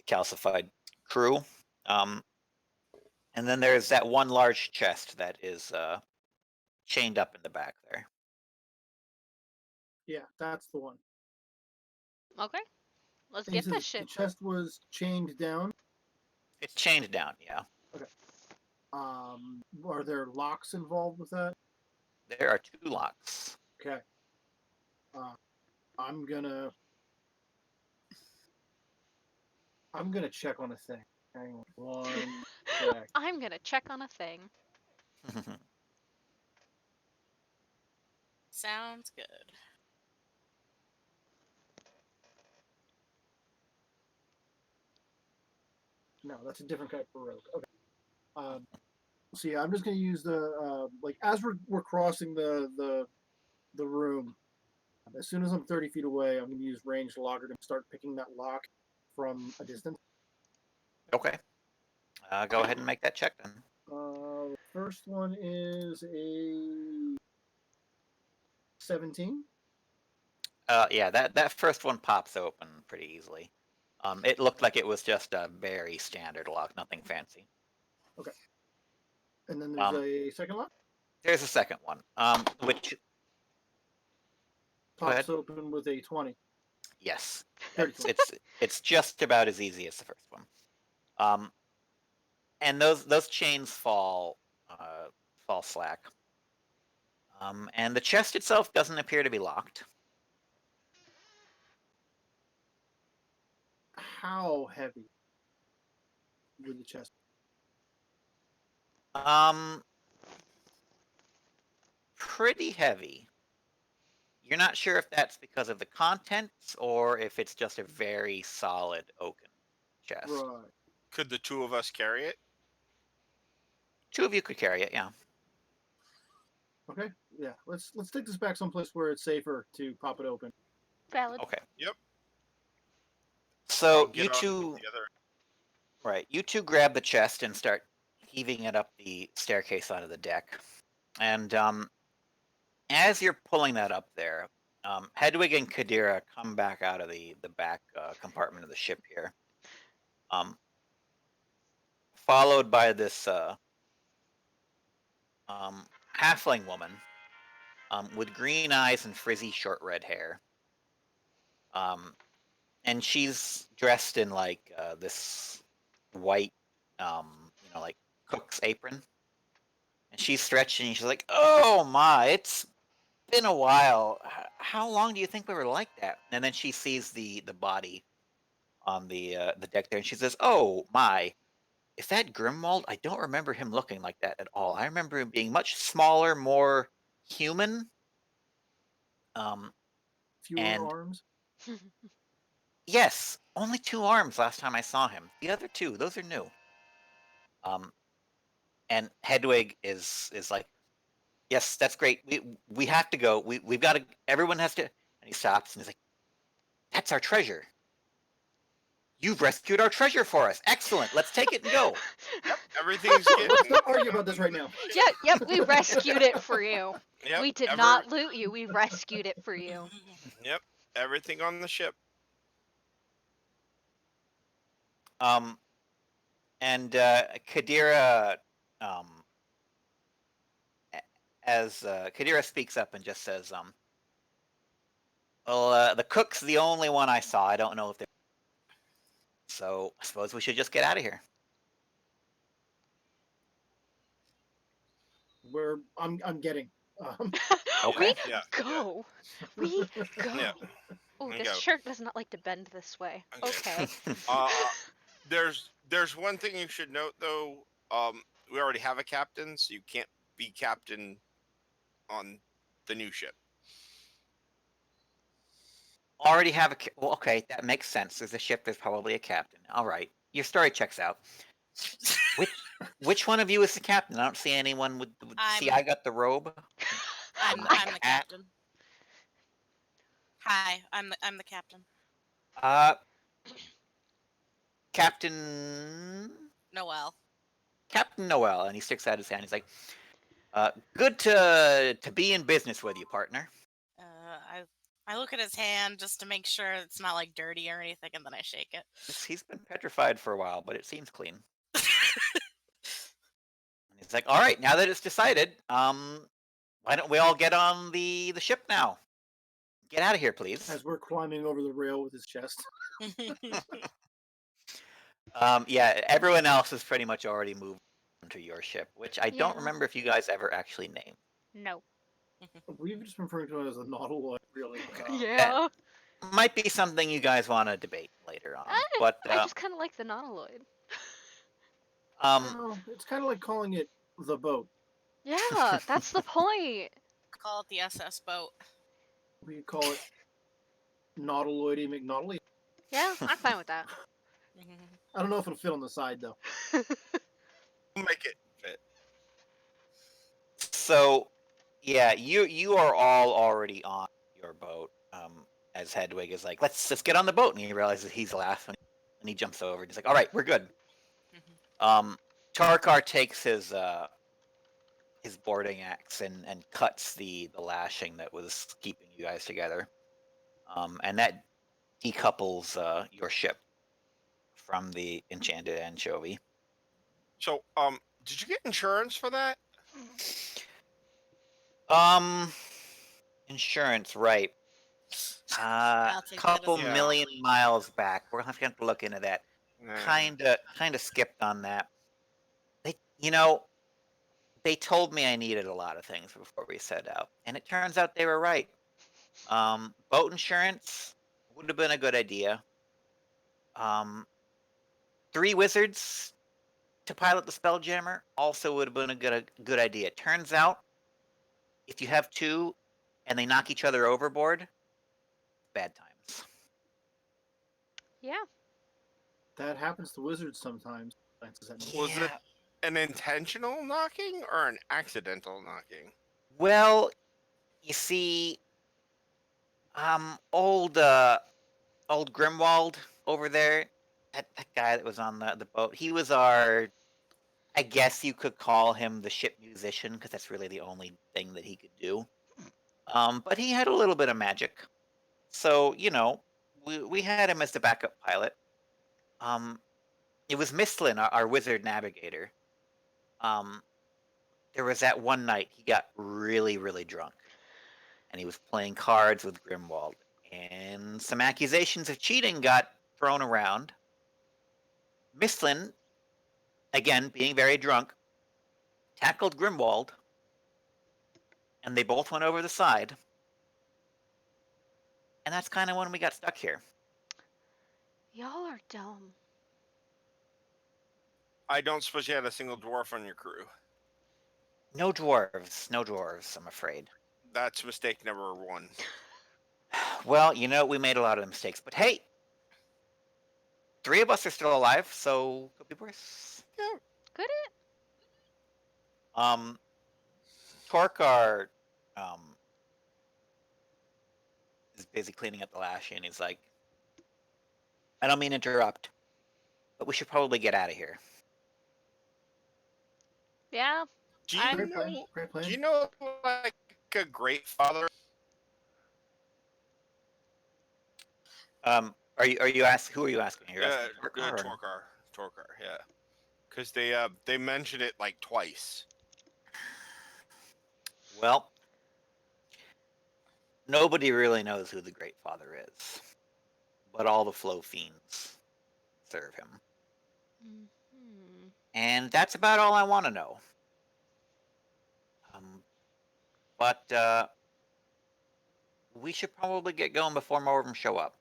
Speaker 2: calcified crew. And then there's that one large chest that is chained up in the back there.
Speaker 3: Yeah, that's the one.
Speaker 1: Okay. Let's
Speaker 3: And he
Speaker 1: get
Speaker 3: says
Speaker 1: this
Speaker 3: the
Speaker 1: shit.
Speaker 3: chest was chained down.
Speaker 2: It's chained down, yeah.
Speaker 3: Okay. Are there locks involved with that?
Speaker 2: There are two locks.
Speaker 3: Okay. I'm gonna check on a thing. Hang on one sec.
Speaker 1: I'm gonna check on a thing.
Speaker 4: Sounds good.
Speaker 3: No, that's a different type of rogue. Okay. So yeah, I'm just gonna use the like as we're crossing the room. As soon as I'm 30 feet away, I'm gonna use ranged logger to start picking that lock from a distance.
Speaker 2: Okay. Go ahead and make that check then.
Speaker 3: The first one is a 17.
Speaker 2: Yeah, that first one pops open pretty easily. It looked like it was just a very standard lock, nothing fancy.
Speaker 3: Okay. And then there's a second lock.
Speaker 2: There's a second one, which Go ahead.
Speaker 3: Pops open with a 20.
Speaker 2: Yes,
Speaker 3: Dirty
Speaker 2: it's just about as easy as the first one. And those chains fall slack. And the chest itself doesn't appear to be locked.
Speaker 3: How heavy would the chest?
Speaker 2: Pretty heavy. You're not sure if that's because of the contents or if it's just a very solid oaken chest.
Speaker 3: Right.
Speaker 5: Could the two of us carry it?
Speaker 2: Two of you could carry it, yeah.
Speaker 3: Okay. Yeah. Let's take this back someplace where it's safer to pop it open.
Speaker 1: Valid.
Speaker 2: Okay.
Speaker 5: Yep.
Speaker 2: So
Speaker 5: I'll get
Speaker 2: you
Speaker 5: on
Speaker 2: two,
Speaker 5: the other.
Speaker 2: right? You two grab the chest and start heaving it up the staircase onto the deck. And as you're pulling that up there, Hedwig and Kadira come back out of the back compartment of the ship here, followed by this halfling woman with green eyes and frizzy short red hair. And she's dressed in like this white, like cook's apron. And she's stretching. And she's like, "Oh my, it's been a while. How long do you think we were like that?" And then she sees the body on the deck there, and she says, "Oh my, is that Grimwald? I don't remember him looking like that at all. I remember him being much smaller, more human."
Speaker 3: Fewer
Speaker 2: And
Speaker 3: arms.
Speaker 2: yes, only 2 arms last time I saw him. The other 2, those are new. And Hedwig is like, "Yes, that's great. We have to go. We've got to. Everyone has to." And he stops and he's like, "That's our treasure. You've rescued our treasure for us. Excellent. Let's take it and go."
Speaker 5: Yep. Everything's
Speaker 3: Let's
Speaker 5: getting.
Speaker 3: not argue about this right now.
Speaker 1: Yep, we rescued it for you.
Speaker 5: Yep.
Speaker 1: We did not loot you, we rescued it for you.
Speaker 5: Yep. Everything on the ship.
Speaker 2: And Kadira, as Kadira speaks up and just says, "Well, the cook's the only one I saw. I don't know if they're. So I suppose we should just get out of here."
Speaker 3: I'm getting.
Speaker 2: Okay.
Speaker 1: We
Speaker 5: Yeah.
Speaker 1: go. We go.
Speaker 5: Yeah.
Speaker 1: Oh,
Speaker 5: We
Speaker 1: this
Speaker 5: go.
Speaker 1: shirt does not like to bend this way. Okay.
Speaker 5: There's one thing you should note though. We already have a captain, so you can't be captain on the new ship.
Speaker 2: Already have a. Well, okay, that makes sense. There's a ship. There's probably a captain. All right, your story checks out. Which one of you is the captain? I don't see anyone with. See, I got the robe.
Speaker 4: I'm
Speaker 2: the
Speaker 4: the
Speaker 2: hat.
Speaker 4: captain. Hi, I'm the captain.
Speaker 2: Captain
Speaker 4: Noel.
Speaker 2: Captain Noel, and he sticks out his hand. He's like, "Good to be in business with you, partner."
Speaker 4: I look at his hand just to make sure it's not like dirty or anything, and then I shake it.
Speaker 2: He's been petrified for a while, but it seems clean. And he's like, "All right, now that it's decided, why don't we all get on the ship now? Get out of here, please."
Speaker 3: As we're climbing over the rail with his chest.
Speaker 2: Yeah, everyone else has pretty much already moved to your ship, which I don't
Speaker 1: Yeah.
Speaker 2: remember if you guys ever actually named.
Speaker 1: No.
Speaker 3: We've just been referring to it as a nautiloid, really.
Speaker 1: Yeah.
Speaker 2: Might be something you guys want to debate later on, but
Speaker 1: I just kind of like the nautiloid.
Speaker 2: Um,
Speaker 3: No, it's kind of like calling it the boat.
Speaker 1: Yeah, that's the point.
Speaker 4: Call it the SS boat.
Speaker 3: We could call it Nautiloidy McNautily.
Speaker 1: Yeah, I'm fine with that.
Speaker 3: I don't know if it'll fit on the side though.
Speaker 5: We'll make it fit.
Speaker 2: so yeah, you are all already on your boat. As Hedwig is like, let's get on the boat, and he realizes he's last, and he jumps over. And he's like, all right, we're good. Tarkar takes his boarding axe and cuts the lashing that was keeping you guys together. And that decouples your ship from the enchanted anchovy.
Speaker 5: So, did you get insurance for that?
Speaker 2: Um, Insurance, right?
Speaker 4: I'll take that as
Speaker 2: Couple
Speaker 4: a
Speaker 5: Yeah.
Speaker 4: no.
Speaker 2: million miles back. We're gonna have to look into that.
Speaker 5: Nah.
Speaker 2: Kinda skipped on that. They, they told me I needed a lot of things before we set out, and it turns out they were right. Boat insurance would have been a good idea. Um, 3 wizards to pilot the Spelljammer also would have been a good idea. Turns out, if you have 2 and they knock each other overboard, bad times.
Speaker 1: Yeah.
Speaker 3: That happens to wizards sometimes.
Speaker 5: Was it an intentional knocking or an accidental knocking?
Speaker 2: Well, you see, old Grimwald over there, that guy that was on the boat, he was our, I guess you could call him the ship musician, because that's really the only thing that he could do. But he had a little bit of magic. So, we had him as the backup pilot. It was Mistlin, our wizard navigator. There was that one night he got really, really drunk, and he was playing cards with Grimwald, and some accusations of cheating got thrown around. Mistlin, again being very drunk, tackled Grimwald, and they both went over the side. And that's kind of when we got stuck here.
Speaker 1: Y'all are dumb.
Speaker 5: I don't suppose you had a single dwarf on your crew.
Speaker 2: No dwarves, I'm afraid.
Speaker 5: That's mistake number 1.
Speaker 2: Well, we made a lot of mistakes, but hey, 3 of us are still alive, so could be worse.
Speaker 5: Yeah.
Speaker 1: Could it?
Speaker 2: Torkar is busy cleaning up the lashing, and he's like, I don't mean to interrupt, but we should probably get out of here.
Speaker 1: Yeah.
Speaker 5: Do you
Speaker 1: I'm-
Speaker 3: Great plan.
Speaker 5: know?
Speaker 3: Great plan.
Speaker 5: Do you know like a great father?
Speaker 2: Are you asking? Who are you asking? You're asking Torkar, or-
Speaker 5: Torkar, yeah. Because they mentioned it like twice.
Speaker 2: Well, nobody really knows who the Great Father is, but all the Flow Fiends serve him.
Speaker 1: Mhm.
Speaker 2: And that's about all I want to know. But we should probably get going before more of them show up.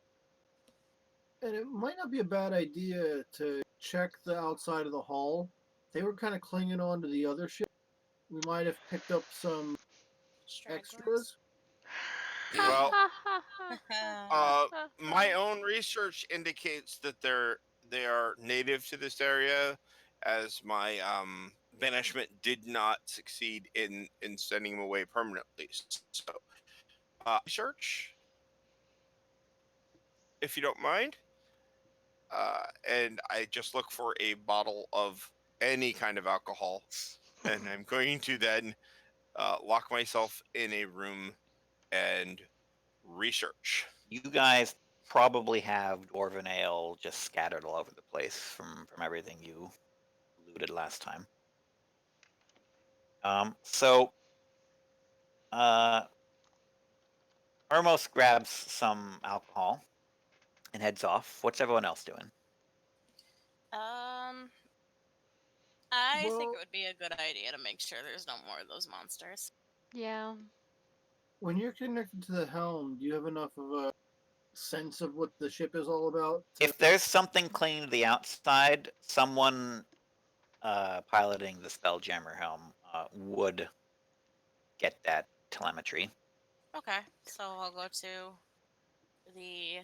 Speaker 3: And it might not be a bad idea to check the outside of the hull. They were kind of clinging on to the other ship. We might have picked up some extras.
Speaker 5: Well, my own research indicates that they are native to this area, as my banishment did not succeed in sending them away permanently. So, research, if you don't mind. And I just look for a bottle of any kind of alcohol, and I'm going to then lock myself in a room and research.
Speaker 2: You guys probably have dwarven ale just scattered all over the place from everything you looted last time. So Hermos grabs some alcohol and heads off. What's everyone else doing?
Speaker 4: I think
Speaker 3: Well-
Speaker 4: it would be a good idea to make sure there's no more of those monsters.
Speaker 1: Yeah.
Speaker 3: When you're connected to the helm, do you have enough of a sense of what the ship is all about?
Speaker 2: If there's something clinging to the outside, someone piloting the Spelljammer helm would get that telemetry.
Speaker 4: Okay, so I'll go to the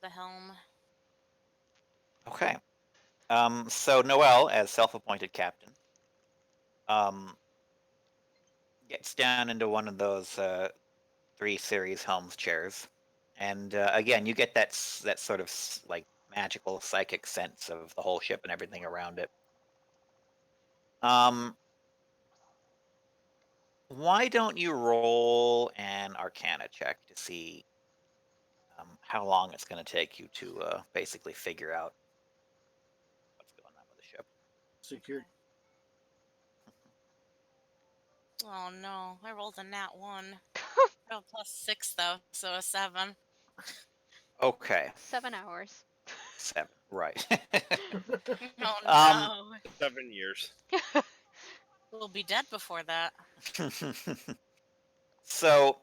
Speaker 4: helm.
Speaker 2: Okay. So Noel, as self-appointed captain, gets down into one of those 3 series helms chairs, and again, you get that sort of like magical psychic sense of the whole ship and everything around it. Why don't you roll an Arcana check to see how long it's going to take you to basically figure out what's going on with the ship?
Speaker 3: Secured.
Speaker 4: Oh no, I rolled a nat 1. Oh, +6 though, so a 7.
Speaker 2: Okay,
Speaker 1: 7 hours.
Speaker 2: 7. Right.
Speaker 4: Oh
Speaker 2: um,
Speaker 4: no,
Speaker 5: 7 years.
Speaker 4: we'll be dead before that.
Speaker 2: so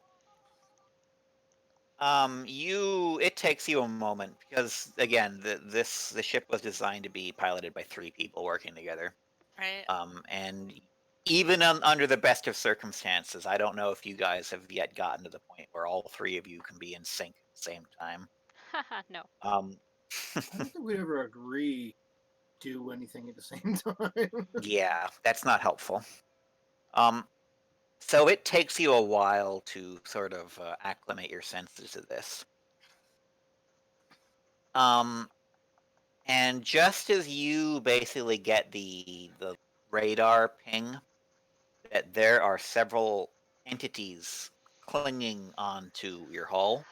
Speaker 2: it takes you a moment because again, the ship was designed to be piloted by 3 people working together.
Speaker 4: Right?
Speaker 2: And even under the best of circumstances, I don't know if you guys have yet gotten to the point where all 3 of you can be in sync at the same time.
Speaker 1: Haha, no.
Speaker 2: Um,
Speaker 3: I don't think we'd ever agree to do anything at the same time.
Speaker 2: yeah, that's not helpful. So it takes you a while to sort of acclimate your senses to this. And just as you basically get the radar ping that there are several entities clinging onto your hull,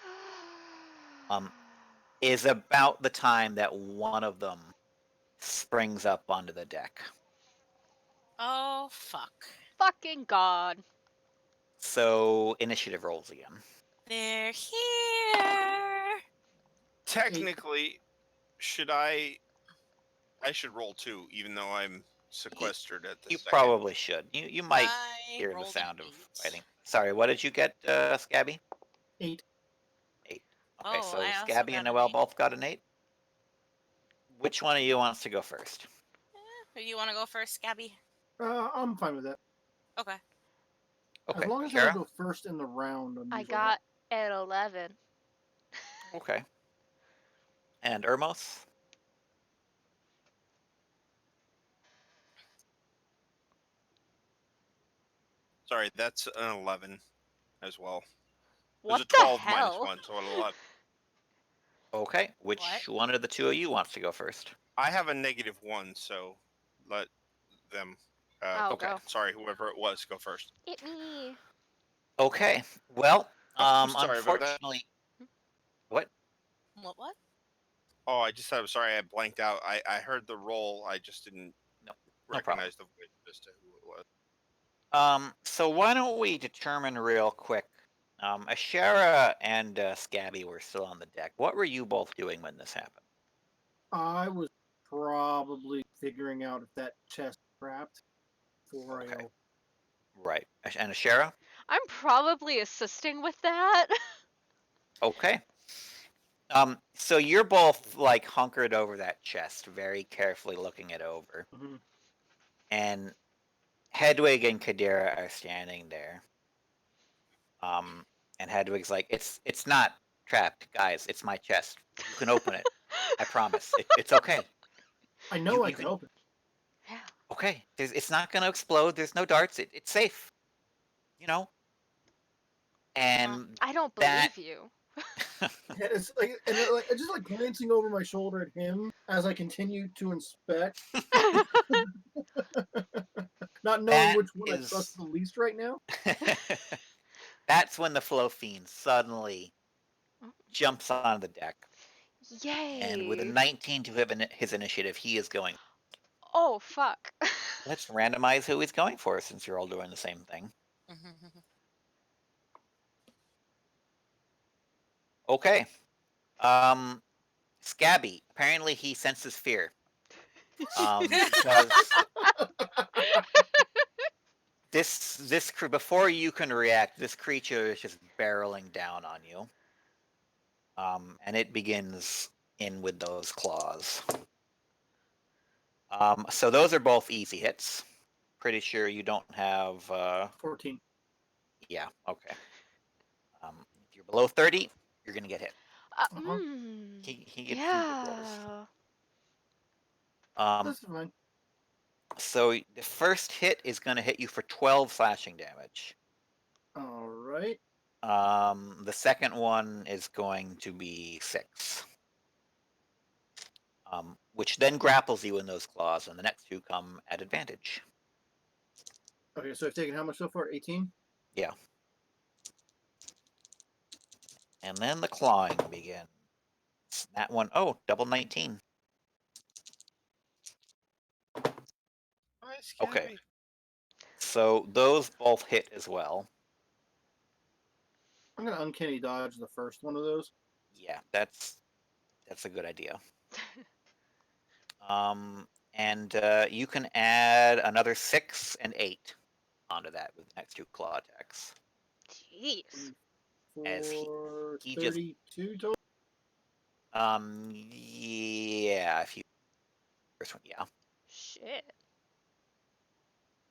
Speaker 2: is about the time that one of them springs up onto the deck.
Speaker 4: Oh fuck.
Speaker 1: Fucking God.
Speaker 2: So initiative rolls again.
Speaker 4: They're here.
Speaker 5: Technically, should I should roll 2, even though I'm sequestered at the
Speaker 2: You
Speaker 5: second.
Speaker 2: probably should. You might
Speaker 4: I
Speaker 2: hear the
Speaker 4: rolled an
Speaker 2: sound of
Speaker 4: 8.
Speaker 2: fighting. Sorry, what did you get, Scabby?
Speaker 3: 8.
Speaker 2: 8. Okay,
Speaker 4: Oh,
Speaker 2: so
Speaker 4: I also
Speaker 2: Scabby and
Speaker 4: got an
Speaker 2: Noel
Speaker 4: 8.
Speaker 2: both got an 8. Which one of you wants to go first?
Speaker 4: You want to go first, Scabby?
Speaker 3: I'm fine with that.
Speaker 4: Okay.
Speaker 3: As
Speaker 2: Okay,
Speaker 3: long as I
Speaker 2: Shara?
Speaker 3: go first in the round, I'm
Speaker 1: I
Speaker 3: usually
Speaker 1: got at 11.
Speaker 2: Okay. And Ermos?
Speaker 5: Sorry, that's an 11 as well. There's
Speaker 1: What
Speaker 5: a
Speaker 1: the
Speaker 5: 12 minus
Speaker 1: hell?
Speaker 5: 1, so an 11.
Speaker 2: Okay, which
Speaker 4: What?
Speaker 2: one of the 2 of you wants to go first?
Speaker 5: I have a -1, so let them.
Speaker 1: Oh,
Speaker 2: Okay.
Speaker 1: go.
Speaker 5: Sorry, whoever it was, go first.
Speaker 1: It me.
Speaker 2: Okay, well,
Speaker 5: Oh, I'm sorry about that.
Speaker 2: unfortunately... What?
Speaker 4: What?
Speaker 5: Oh, I just said I'm sorry. I blanked out. I heard the roll. I just didn't
Speaker 2: No problem.
Speaker 5: recognize the voice as to who it was.
Speaker 2: So why don't we determine real quick? Ashara and Scabby were still on the deck. What were you both doing when this happened?
Speaker 3: I was probably figuring out if that chest trapped before
Speaker 2: Okay.
Speaker 3: I open.
Speaker 2: Right. And Ashara?
Speaker 1: I'm probably assisting with that.
Speaker 2: Okay. So you're both like hunkered over that chest, very carefully looking it over.
Speaker 3: Mm-hmm.
Speaker 2: And Hedwig and Kadira are standing there. And Hedwig's like, it's not trapped, guys. It's my chest. You can open it. I promise. It's okay.
Speaker 3: I know I
Speaker 2: You
Speaker 3: can
Speaker 2: can.
Speaker 3: open.
Speaker 1: Yeah.
Speaker 2: Okay. It's not gonna explode. There's no darts. It's safe. You know. And
Speaker 1: I don't
Speaker 2: that.
Speaker 1: believe you.
Speaker 3: And it's like, I just like glancing over my shoulder at him as I continue to inspect, not knowing
Speaker 2: that
Speaker 3: which one I trust
Speaker 2: is.
Speaker 3: the least right now.
Speaker 2: That's when the flow fiend suddenly jumps on the deck. And with a
Speaker 1: Yay.
Speaker 2: 19 to his initiative, he is going.
Speaker 1: Oh, fuck.
Speaker 2: Let's randomize who he's going for since you're all doing the same thing. Okay. Scabby. Apparently he senses fear. Because this before you can react, this creature is just barreling down on you. And it begins in with those claws. So those are both easy hits. Pretty sure you don't have.
Speaker 3: 14.
Speaker 2: Yeah. Okay. If you're below 30, you're gonna get hit.
Speaker 3: Uh-huh.
Speaker 2: He gets some good rolls.
Speaker 1: Yeah.
Speaker 2: Um,
Speaker 3: That's fine.
Speaker 2: so the first hit is gonna hit you for 12 slashing damage.
Speaker 3: All right.
Speaker 2: The second one is going to be 6. Which then grapples you in those claws, and the next two come at advantage.
Speaker 3: Okay, so I've taken how much so far? 18?
Speaker 2: Yeah. And then the clawing begins. That one, oh, double 19.
Speaker 5: Nice,
Speaker 2: Okay.
Speaker 5: Gabby.
Speaker 2: So those both hit as well.
Speaker 3: I'm going to uncanny dodge the first one of those.
Speaker 2: Yeah, that's a good idea. And you can add another 6 and 8 onto that with the next two claw attacks.
Speaker 1: Jeez.
Speaker 2: As
Speaker 3: For
Speaker 2: he just
Speaker 3: 32 total?
Speaker 2: yeah, if you first one, yeah.
Speaker 1: Shit.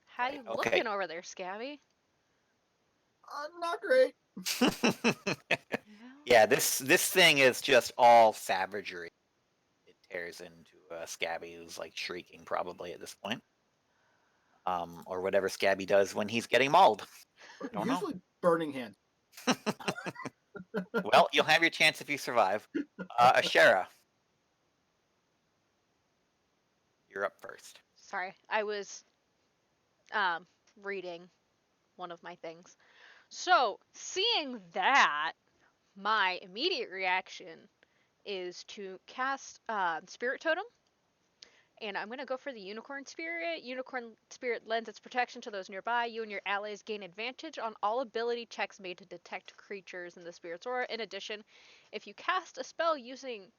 Speaker 1: How
Speaker 2: Right,
Speaker 1: you
Speaker 2: okay.
Speaker 1: looking over there, Scabby?
Speaker 3: Not great.
Speaker 2: Yeah, this thing is just all savagery. It tears into Scabby, who's like shrieking probably at this point. Or whatever Scabby does when he's getting mauled. Don't know.
Speaker 3: Usually burning hands.
Speaker 2: Well, you'll have your chance if you survive. Ashera, you're up first.
Speaker 1: Sorry, I was reading one of my things. So, seeing that, my immediate reaction is to cast Spirit Totem. And I'm going to go for the Unicorn Spirit. Unicorn Spirit lends its protection to those nearby. You and your allies gain advantage on all ability checks made to detect creatures in the Spirit's aura. In addition, if you cast a spell using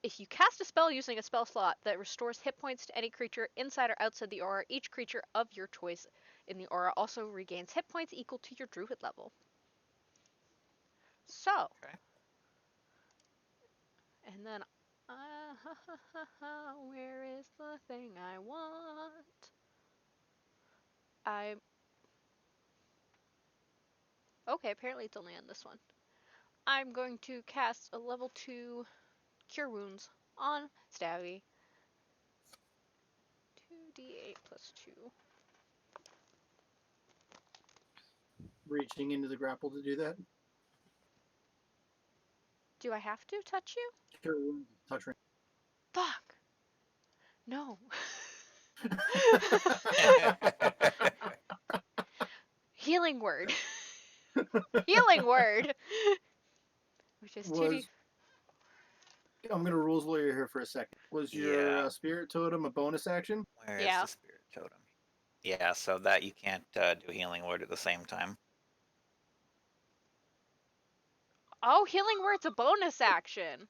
Speaker 1: a spell slot that restores hit points to any creature inside or outside the aura, each creature of your choice in the aura also regains hit points equal to your druid level. So,
Speaker 2: Okay.
Speaker 1: and then, where is the thing I want? Okay, apparently it's only on this one. I'm going to cast a level 2 Cure Wounds on Stabby. 2d8 plus 2.
Speaker 3: Reaching into the grapple to do that.
Speaker 1: Do I have to touch you?
Speaker 3: Sure, touch ring.
Speaker 1: Fuck! No. Healing Word. Healing Word! Which is 2d.
Speaker 3: I'm going to rules lawyer here for a second. Was your
Speaker 2: Yeah.
Speaker 3: spirit totem a bonus action?
Speaker 2: Where is
Speaker 1: Yeah.
Speaker 2: the spirit totem? Yeah, so that you can't do healing word at the same time.
Speaker 1: Oh, Healing Word's a bonus action.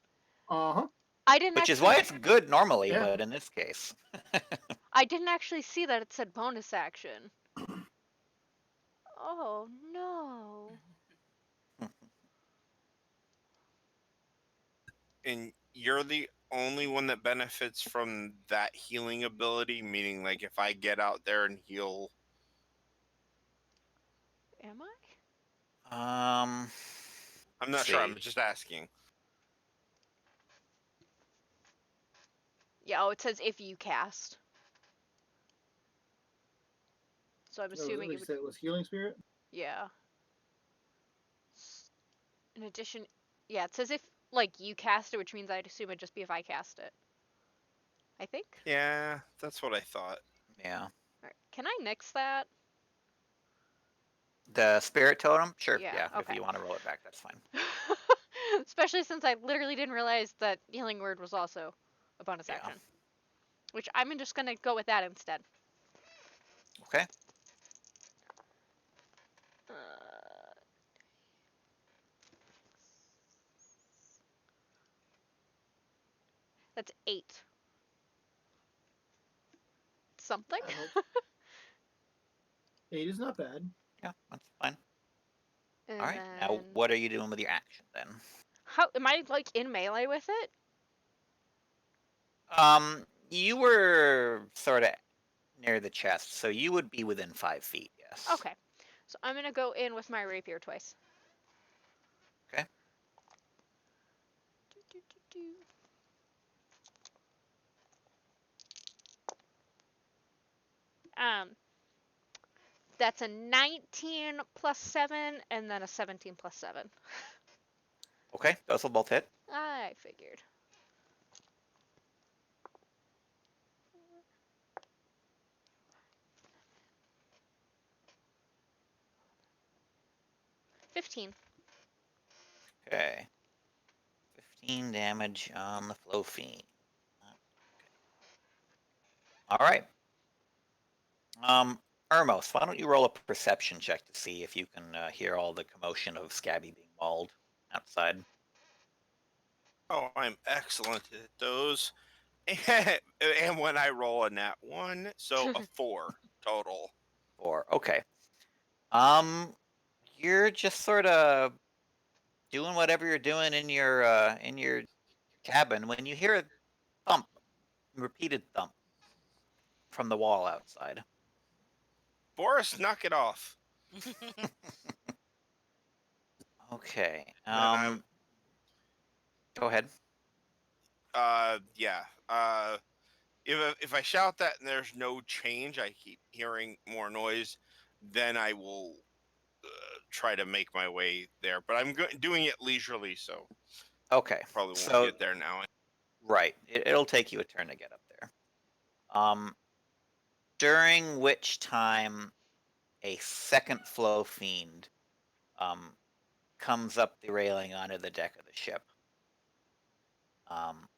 Speaker 3: Uh-huh.
Speaker 1: I didn't
Speaker 2: Which is
Speaker 1: actually
Speaker 2: why it's good normally,
Speaker 3: Yeah.
Speaker 2: but in this case.
Speaker 1: I didn't actually see that it said bonus action. Oh no.
Speaker 5: And you're the only one that benefits from that healing ability, meaning like if I get out there and heal.
Speaker 1: Am I?
Speaker 5: I'm not sure. I'm just asking.
Speaker 1: Yeah, oh, it says if you cast. So I'm assuming it would.
Speaker 3: It was healing spirit?
Speaker 1: Yeah. In addition, yeah, it says if like you cast it, which means I'd assume it'd just be if I cast it. I think.
Speaker 5: Yeah, that's what I thought.
Speaker 2: Yeah.
Speaker 1: Alright. Can I nix that?
Speaker 2: The spirit totem? Sure.
Speaker 1: Yeah,
Speaker 2: If
Speaker 1: okay.
Speaker 2: you want to roll it back, that's fine.
Speaker 1: Especially since I literally didn't realize that Healing Word was also a bonus
Speaker 2: Yeah.
Speaker 1: action. Which I'm just gonna go with that instead.
Speaker 2: Okay.
Speaker 1: That's 8. Something?
Speaker 3: That helps. 8 is not bad.
Speaker 2: Yeah, that's fine.
Speaker 1: And
Speaker 2: All right. Now,
Speaker 1: then
Speaker 2: what are you doing with your action then?
Speaker 1: how am I like in melee with it?
Speaker 2: You were sort of near the chest, so you would be within 5 feet. Yes.
Speaker 1: Okay. So I'm gonna go in with my rapier twice.
Speaker 2: Okay.
Speaker 1: Do, do, do, do. Um, that's a 19 plus 7, and then a 17 plus 7.
Speaker 2: Okay. Those will both hit.
Speaker 1: I figured. 15.
Speaker 2: Okay. 15 damage on the flow fiend. Okay. All right. Ermos, why don't you roll a perception check to see if you can hear all the commotion of Scabby being mauled outside?
Speaker 5: Oh, I'm excellent at those. And when I roll a nat 1, so a 4 total.
Speaker 2: 4. Okay. Um, you're just sort of doing whatever you're doing in your cabin when you hear a thump, repeated thump from the wall outside.
Speaker 5: Boris, knock it off.
Speaker 2: Okay.
Speaker 5: Then I,
Speaker 2: Go ahead.
Speaker 5: yeah. If I shout that and there's no change, I keep hearing more noise, then I will try to make my way there. But I'm doing it leisurely, so
Speaker 2: Okay.
Speaker 5: probably won't
Speaker 2: So
Speaker 5: get there now.
Speaker 2: right, it'll take you a turn to get up there. During which time a second flow fiend um comes up the railing onto the deck of the ship. Um,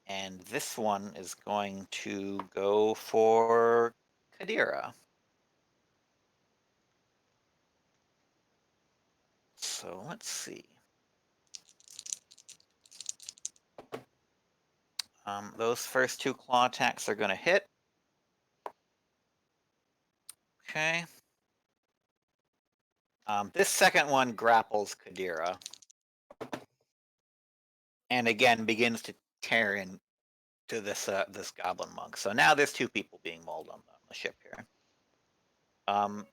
Speaker 2: and this one is going to go for Kadira. So let's see. Those first two claw attacks are going to hit. Okay. This second one grapples Kadira. And again begins to tear into this goblin monk. So now there's two people being mauled on the ship here.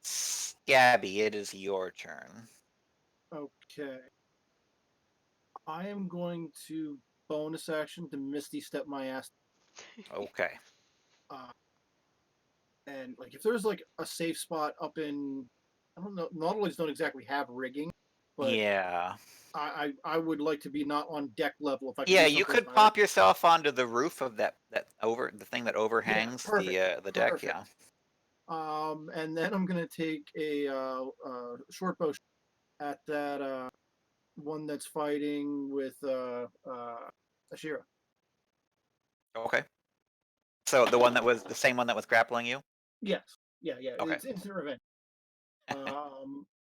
Speaker 2: Scabby, it is your turn.
Speaker 3: Okay. I am going to bonus action to Misty Step my ass.
Speaker 2: Okay.
Speaker 3: Uh, and like if there's like a safe spot up in, I don't know, Nautilus don't exactly have rigging, but
Speaker 2: Yeah.
Speaker 3: I would like to be not on deck level if I can
Speaker 2: Yeah,
Speaker 3: be
Speaker 2: you
Speaker 3: someplace
Speaker 2: could
Speaker 3: higher.
Speaker 2: pop yourself onto the roof of that the thing that
Speaker 3: Yeah,
Speaker 2: overhangs
Speaker 3: perfect,
Speaker 2: the deck.
Speaker 3: perfect.
Speaker 2: Yeah.
Speaker 3: And then I'm gonna take a short bow at that one that's fighting with Ashira.
Speaker 2: Okay. So the one that was the same one that was grappling you.
Speaker 3: Yes, yeah, yeah.
Speaker 2: Okay.
Speaker 3: It's instant revenge.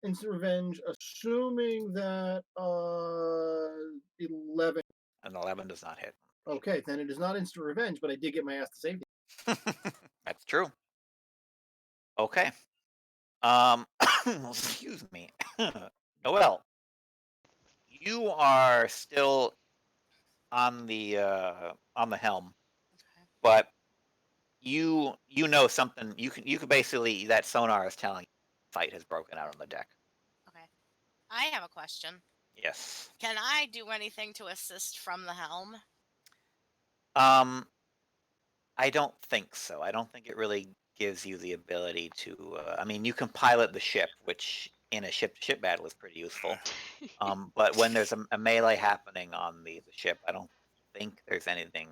Speaker 3: Instant revenge, assuming that 11.
Speaker 2: An 11 does not hit.
Speaker 3: Okay, then it is not instant revenge, but I did get my ass to safety.
Speaker 2: That's true. Okay. Excuse me. Noel, you are still on the helm,
Speaker 4: Okay.
Speaker 2: but you know something. You can basically that sonar is telling you fight has broken out on the deck.
Speaker 4: Okay. I have a question.
Speaker 2: Yes.
Speaker 4: Can I do anything to assist from the helm?
Speaker 2: Um, I don't think so. I don't think it really gives you the ability to. I mean, you can pilot the ship, which in a ship-to-ship battle is pretty useful. But when there's a melee happening on the ship, I don't think there's anything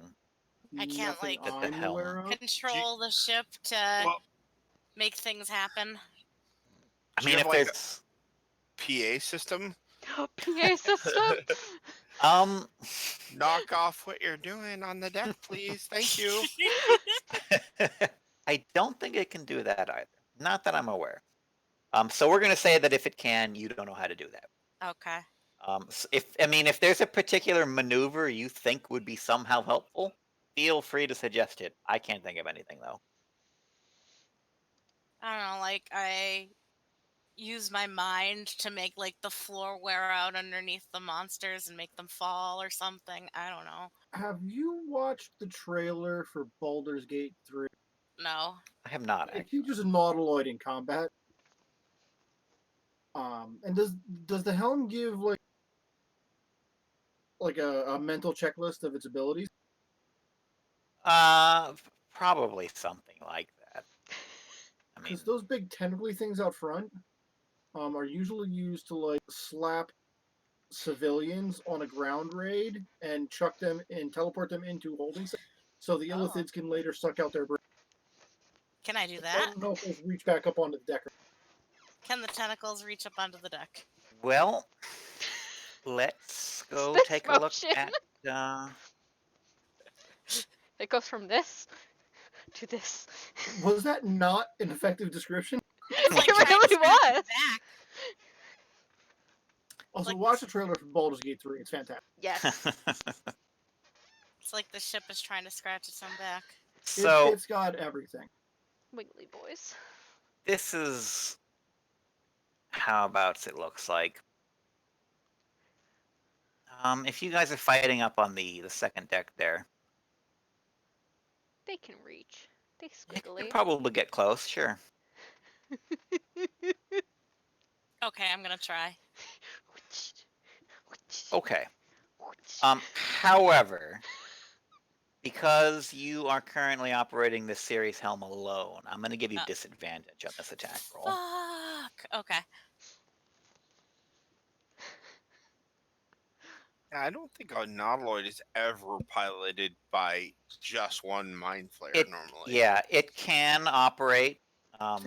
Speaker 4: I can't
Speaker 3: Nothing
Speaker 4: like
Speaker 2: that the
Speaker 3: I'm
Speaker 2: helm.
Speaker 3: aware of.
Speaker 4: control the ship to
Speaker 5: Well,
Speaker 4: make things happen.
Speaker 2: I
Speaker 5: do you
Speaker 2: mean,
Speaker 5: have
Speaker 2: if
Speaker 5: like
Speaker 2: there's
Speaker 5: a PA system?
Speaker 1: PA system.
Speaker 2: um,
Speaker 5: Knock off what you're doing on the deck, please. Thank you.
Speaker 2: I don't think it can do that either. Not that I'm aware. So we're gonna say that if it can, you don't know how to do that.
Speaker 4: Okay.
Speaker 2: If there's a particular maneuver you think would be somehow helpful, feel free to suggest it. I can't think of anything though.
Speaker 4: I don't know, like I use my mind to make like the floor wear out underneath the monsters and make them fall or something. I don't know.
Speaker 3: Have you watched the trailer for Baldur's Gate 3?
Speaker 4: No.
Speaker 2: I have not
Speaker 3: It
Speaker 2: actually.
Speaker 3: features a nautiloid in combat. And does the helm give like a mental checklist of its abilities?
Speaker 2: Probably something like that. I mean,
Speaker 3: Because those big tentacly things out front are usually used to like slap civilians on a ground raid and chuck them and teleport them into holding cells, so the
Speaker 4: Oh.
Speaker 3: illithids can later suck out their brain.
Speaker 4: Can I do
Speaker 3: I
Speaker 4: that?
Speaker 3: don't know if those reach back up onto the deck.
Speaker 4: Can the tentacles reach up onto the deck?
Speaker 2: well, let's
Speaker 1: It's
Speaker 2: go
Speaker 1: this
Speaker 2: take a look
Speaker 1: motion.
Speaker 2: at.
Speaker 1: It goes from this to this.
Speaker 3: Was that not an effective description?
Speaker 4: It's like
Speaker 1: It
Speaker 4: trying to
Speaker 1: really
Speaker 4: scratch
Speaker 1: was.
Speaker 4: your back.
Speaker 3: Also,
Speaker 4: Like-
Speaker 3: watch the trailer for Baldur's Gate 3. It's fantastic.
Speaker 1: Yes.
Speaker 4: It's like the ship is trying to scratch its own back.
Speaker 2: so
Speaker 3: It's got everything.
Speaker 1: Wiggly boys.
Speaker 2: this is how about it looks like. If you guys are fighting up on the second deck there,
Speaker 1: They can reach. They
Speaker 2: you could
Speaker 1: squiggly.
Speaker 2: probably get close, sure.
Speaker 4: Okay, I'm gonna try.
Speaker 2: Okay. However, because you are currently operating the series helm alone, I'm going to give you disadvantage on this attack roll.
Speaker 4: Fuck. Okay.
Speaker 5: I don't think a nautiloid is ever piloted by just one mind flayer
Speaker 2: It,
Speaker 5: normally.
Speaker 2: yeah, it can operate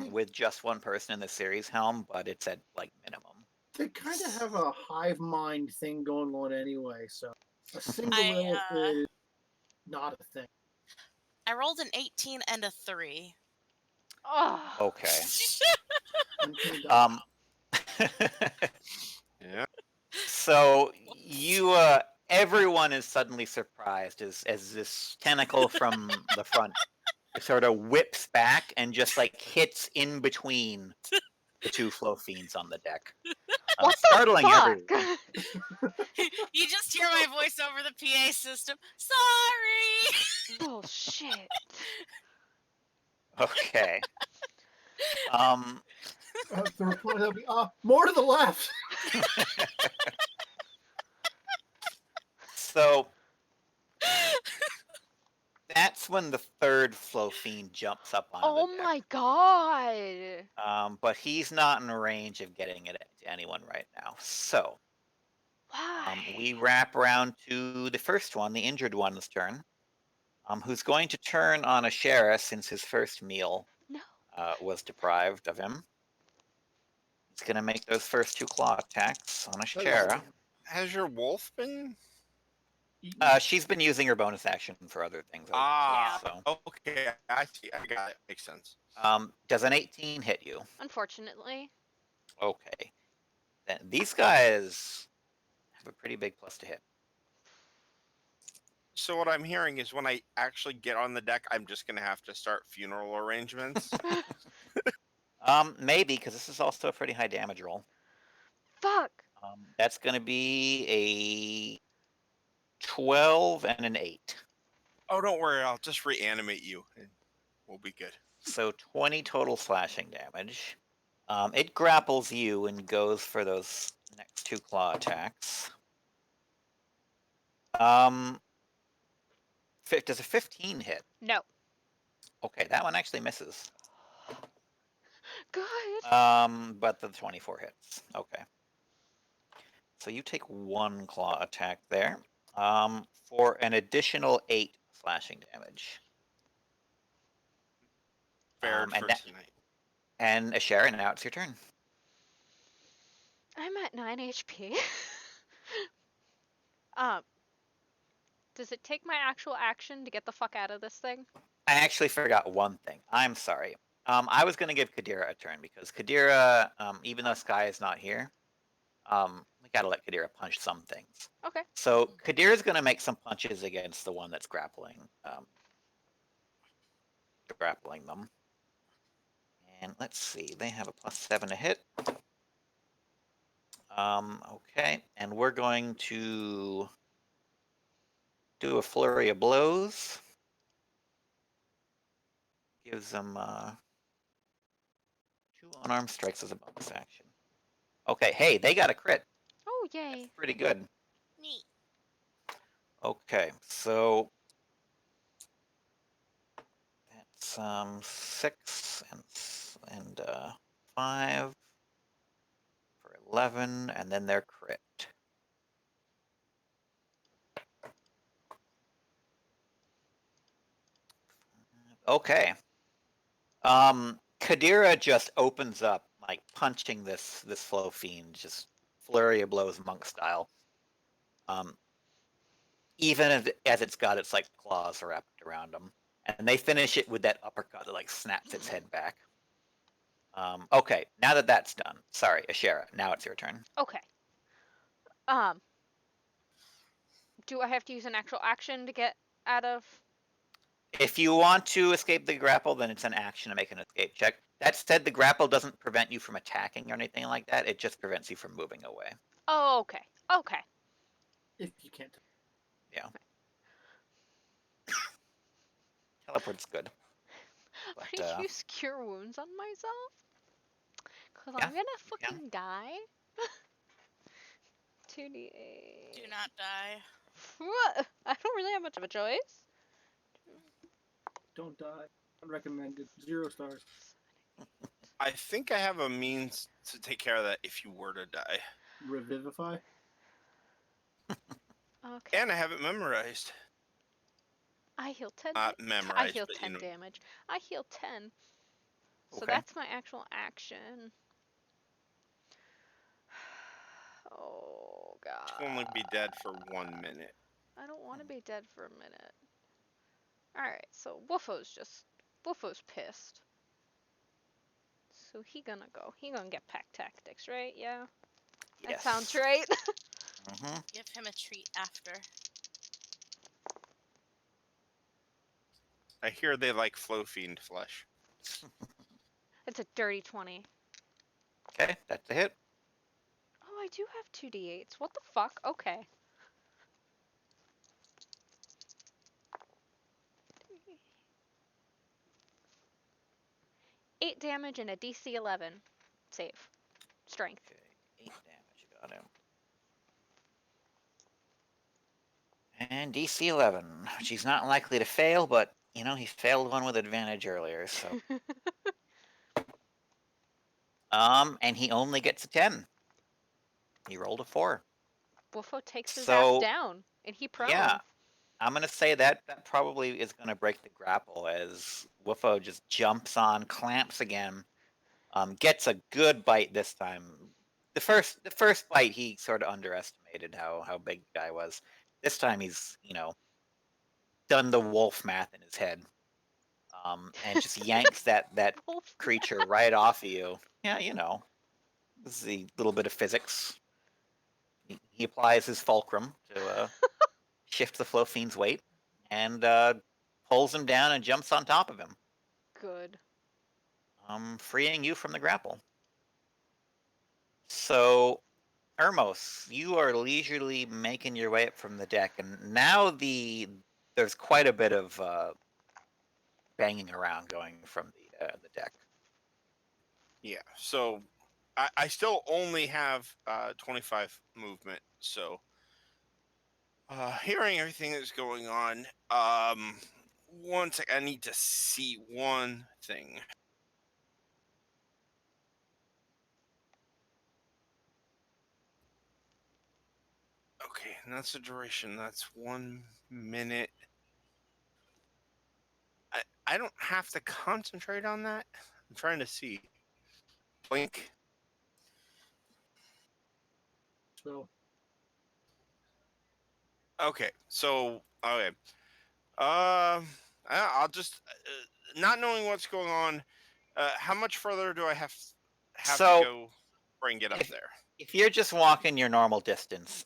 Speaker 2: with just one person in the series helm, but it's at like minimum.
Speaker 3: They kind of have a hive mind thing going on anyway, so a single
Speaker 4: I
Speaker 3: illithid is not a thing.
Speaker 4: I rolled an 18 and a 3.
Speaker 1: Oh.
Speaker 2: Okay.
Speaker 3: Uncanny dodge.
Speaker 5: Yeah.
Speaker 2: So you, everyone is suddenly surprised as this tentacle from the front sort of whips back and just like hits in between the two flow fiends on the deck.
Speaker 1: What
Speaker 2: startling
Speaker 1: the fuck?
Speaker 2: everyone.
Speaker 4: You just hear my voice over the PA system. Sorry.
Speaker 1: Bullshit.
Speaker 2: Okay.
Speaker 3: The reply will be, more to the left.
Speaker 2: So that's when the third flow fiend jumps up on
Speaker 1: Oh
Speaker 2: the deck.
Speaker 1: my god.
Speaker 2: But he's not in range of getting it to anyone right now. So
Speaker 1: Why?
Speaker 2: we wrap around to the first one, the injured one's turn. Who's going to turn on Ashera since his first meal
Speaker 1: No.
Speaker 2: was deprived of him. He's going to make those first two claw attacks on Ashera.
Speaker 5: Has your wolf been?
Speaker 2: She's been using her bonus action for other things. So.
Speaker 5: Okay. I see. I got it. Makes sense.
Speaker 2: Does an 18 hit you?
Speaker 1: Unfortunately.
Speaker 2: Okay. Then these guys have a pretty big plus to hit.
Speaker 5: So what I'm hearing is when I actually get on the deck, I'm just gonna have to start funeral arrangements.
Speaker 2: Maybe, because this is also a pretty high damage roll.
Speaker 1: Fuck.
Speaker 2: That's going to be a 12 and an 8.
Speaker 5: Oh, don't worry. I'll just reanimate you, and we'll be good.
Speaker 2: So 20 total slashing damage. It grapples you and goes for those next two claw attacks. Does a 15 hit?
Speaker 1: No.
Speaker 2: Okay, that one actually misses.
Speaker 1: Good.
Speaker 2: But the 24 hits. Okay. So you take one claw attack there. For an additional 8 slashing damage.
Speaker 5: Fared for tonight.
Speaker 2: And Ashera, now it's your turn.
Speaker 1: I'm at 9 HP. Does it take my actual action to get the fuck out of this thing?
Speaker 2: I actually forgot one thing. I'm sorry. I was going to give Kadira a turn because Kadira, even though Sky is not here, we got to let Kadira punch some things.
Speaker 1: Okay.
Speaker 2: So Kadira's going to make some punches against the one that's grappling them. And let's see, they have a +7 to hit. Okay, and we're going to do a flurry of blows. Gives them 2 unarmed strikes as a bonus action. Okay, hey, they got a crit.
Speaker 1: Oh,
Speaker 2: That's
Speaker 1: yay.
Speaker 2: pretty good.
Speaker 4: Neat.
Speaker 2: Okay, so that's 6 and 5 for 11, and then their crit. Okay. Kadira just opens up, like punching this flow fiend, just flurry of blows monk style. Even as it's got its like claws wrapped around them, and they finish it with that uppercut that like snaps its head back. Okay, now that that's done, sorry, Ashera, now it's your turn.
Speaker 1: Okay. Do I have to use an actual action to get out of?
Speaker 2: If you want to escape the grapple, then it's an action to make an escape check. That said, the grapple doesn't prevent you from attacking or anything like that. It just prevents you from moving away.
Speaker 1: Oh, okay. Okay.
Speaker 3: If you can't.
Speaker 2: Yeah. Teleport's good.
Speaker 1: But,
Speaker 2: But,
Speaker 1: I use cure wounds on myself? Because
Speaker 2: yeah,
Speaker 1: I'm gonna
Speaker 2: yeah.
Speaker 1: fucking die. 2d8.
Speaker 4: Do not die.
Speaker 1: What? I don't really have much of a choice.
Speaker 3: Don't die. Unrecommended. 0 stars.
Speaker 5: I think I have a means to take care of that if you were to die.
Speaker 3: Revivify.
Speaker 1: Okay.
Speaker 5: And I have it memorized.
Speaker 1: I heal 10.
Speaker 5: Not
Speaker 1: I
Speaker 5: memorized,
Speaker 1: heal
Speaker 5: but
Speaker 1: 10 damage. I heal 10. So
Speaker 2: Okay.
Speaker 1: that's my actual action. Oh, God.
Speaker 5: you'll only be dead for 1 minute.
Speaker 1: I don't want to be dead for a minute. Alright, so Woofo's pissed. So he gonna go. He gonna get pack tactics, right? Yeah? That
Speaker 2: Yes.
Speaker 1: sounds right.
Speaker 2: Mm-hmm.
Speaker 4: Give him a treat after.
Speaker 5: I hear they like flow fiend flesh.
Speaker 1: It's a dirty 20.
Speaker 2: Okay, that's a hit.
Speaker 1: Oh, I do have 2d8s. What the fuck? Okay. Eight damage and a DC 11 save. Strength.
Speaker 2: Okay, 8 damage, got him. And DC 11, which he's not likely to fail, but, you know, he failed one with advantage earlier, so. And he only gets a 10. He rolled a 4.
Speaker 1: Woofo takes his ass
Speaker 2: So,
Speaker 1: down, and he prone.
Speaker 2: yeah, I'm going to say that probably is going to break the grapple as Woofo just jumps on, clamps again, gets a good bite this time. The first bite, he sort of underestimated how big the guy was. This time he's, done the wolf math in his head, and just yanks that
Speaker 1: Wolf.
Speaker 2: creature right off of you. Yeah, this is a little bit of physics. He applies his fulcrum to shift the flow fiend's weight, and pulls him down and jumps on top of him,
Speaker 1: Good.
Speaker 2: freeing you from the grapple. So, Hermos, you are leisurely making your way up from the deck, and now there's quite a bit of banging around going from the deck.
Speaker 5: Yeah, so I still only have 25 movement, so hearing everything that's going on, one sec, I need to see one thing. Okay, and that's the duration. That's 1 minute. I don't have to concentrate on that. I'm trying to see. Blink.
Speaker 3: So
Speaker 5: Okay, so okay. I'll just not knowing what's going on. How much further do I have to
Speaker 2: So,
Speaker 5: go bring it up there?
Speaker 2: if you're just walking your normal distance,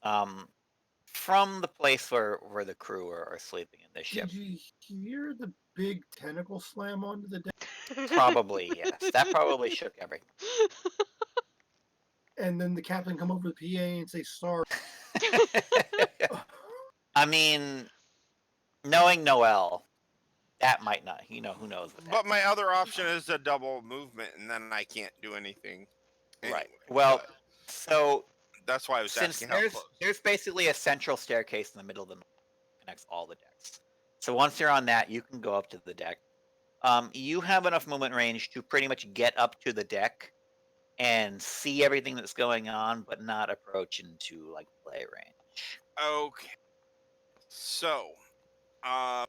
Speaker 2: from the place where the crew are sleeping in this ship,
Speaker 3: did you hear the big tentacle slam onto the deck?
Speaker 2: probably yes, that probably shook everything.
Speaker 3: And then the captain come over the PA and say sorry.
Speaker 2: I mean, knowing Noel, that might not. Who knows what
Speaker 5: But
Speaker 2: happens.
Speaker 5: my other option is a double movement, and then I can't do anything anyway.
Speaker 2: Right. Well,
Speaker 5: But
Speaker 2: so
Speaker 5: that's why I was
Speaker 2: since
Speaker 5: asking how close.
Speaker 2: there's basically a central staircase in the middle of the map that connects all the decks. So once you're on that, you can go up to the deck. You have enough movement range to pretty much get up to the deck and see everything that's going on, but not approach into like play range.
Speaker 5: Okay. So, uh,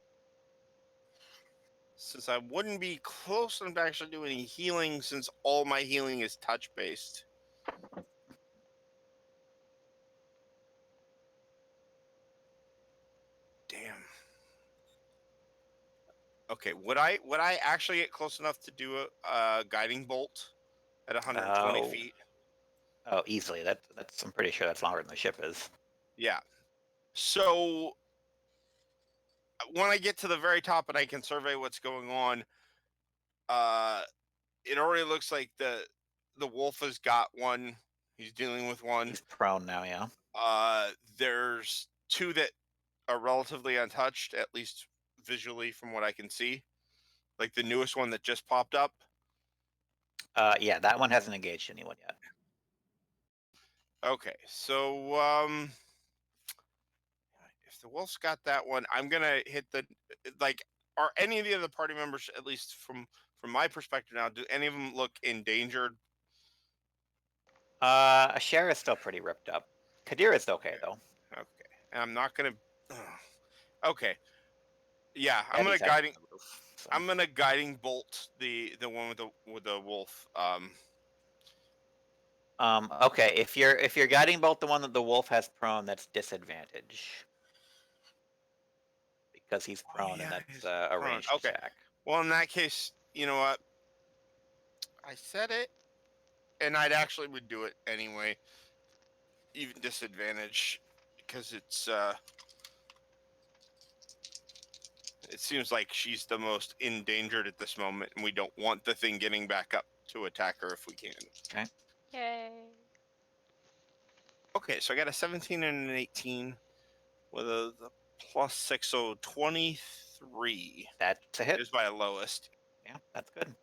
Speaker 5: since I wouldn't be close enough to actually do any healing, since all my healing is touch based. Damn. Okay, would I actually get close enough to do a guiding bolt at 120
Speaker 2: Oh,
Speaker 5: feet?
Speaker 2: oh, easily. That's I'm pretty sure that's longer than the ship is.
Speaker 5: Yeah. So when I get to the very top and I can survey what's going on, uh, it already looks like the wolf has got one. He's dealing with one.
Speaker 2: He's prone now, yeah.
Speaker 5: There's two that are relatively untouched, at least visually from what I can see. Like the newest one that just popped up.
Speaker 2: Yeah, that one hasn't engaged anyone yet.
Speaker 5: Okay, so if the wolf's got that one, I'm gonna hit the like. Are any of the other party members, at least from my perspective now, do any of them look endangered?
Speaker 2: Ashera is still pretty ripped up. Kadira's okay though.
Speaker 5: Okay, and I'm not gonna. Okay, yeah,
Speaker 2: Gabby's actually on the roof, so.
Speaker 5: I'm gonna guiding bolt the one with the wolf.
Speaker 2: Okay, if you're guiding bolt the one that the wolf has prone, that's disadvantage because he's prone,
Speaker 5: yeah,
Speaker 2: and that's
Speaker 5: he's
Speaker 2: a
Speaker 5: prone.
Speaker 2: ranged
Speaker 5: Okay,
Speaker 2: attack.
Speaker 5: well in that case, you know what? I said it, and I'd actually would do it anyway, even disadvantage, because it seems like she's the most endangered at this moment, and we don't want the thing getting back up to attack her if we can.
Speaker 2: Okay.
Speaker 1: Yay.
Speaker 5: Okay, so I got a 17 and an 18 with the +6, so 23
Speaker 2: That's a hit.
Speaker 5: is my lowest.
Speaker 2: Yeah, that's good.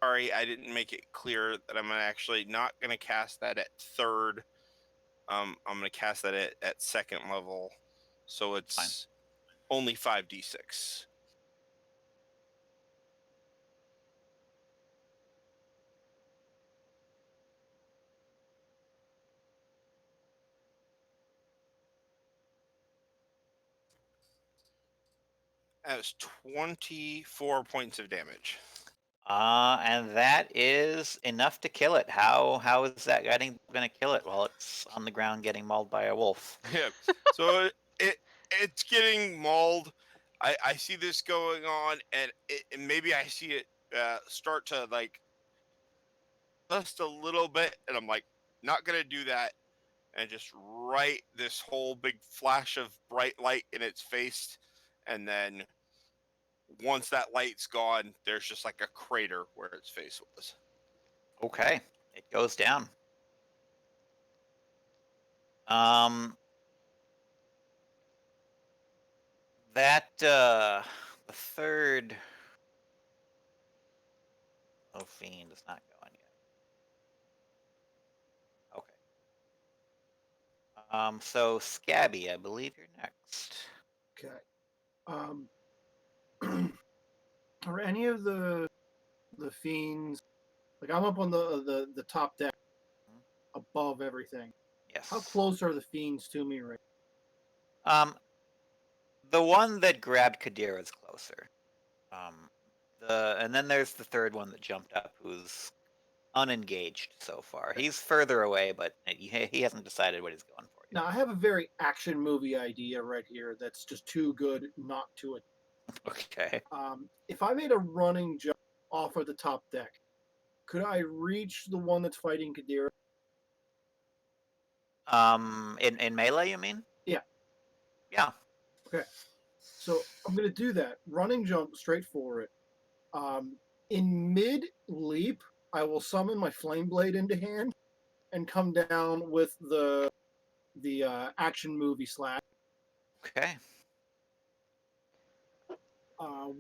Speaker 5: Sorry, I didn't make it clear that I'm actually not going to cast that at third. I'm going to cast that at second level, so it's
Speaker 2: Fine.
Speaker 5: only 5d6. That was 24 points of damage.
Speaker 2: And that is enough to kill it. How is that guiding gonna kill it while it's on the ground getting mauled by a wolf?
Speaker 5: Yeah. So it's getting mauled. I see this going on, and maybe I see it start to like just a little bit, and I'm like, not gonna do that, and just right this whole big flash of bright light in its face, and then once that light's gone, there's just like a crater where its face was.
Speaker 2: Okay, it goes down. That the third fiend is not going yet. Okay. So Scabby, I believe you're next.
Speaker 3: Okay. Are any of the fiends, like I'm up on the top deck above everything?
Speaker 2: Yes.
Speaker 3: How close are the fiends to me right?
Speaker 2: The one that grabbed Kadira is closer. And then there's the third one that jumped up, who's unengaged so far. He's further away, but he hasn't decided what he's going for yet.
Speaker 3: Now I have a very action movie idea right here that's just too good not to it.
Speaker 2: Okay.
Speaker 3: If I made a running jump off of the top deck, could I reach the one that's fighting Kadira?
Speaker 2: In melee, you mean?
Speaker 3: Yeah.
Speaker 2: Yeah.
Speaker 3: Okay. So I'm gonna do that. Running jump straight for it. In mid leap, I will summon my flame blade into hand and come down with the action movie slash
Speaker 2: Okay.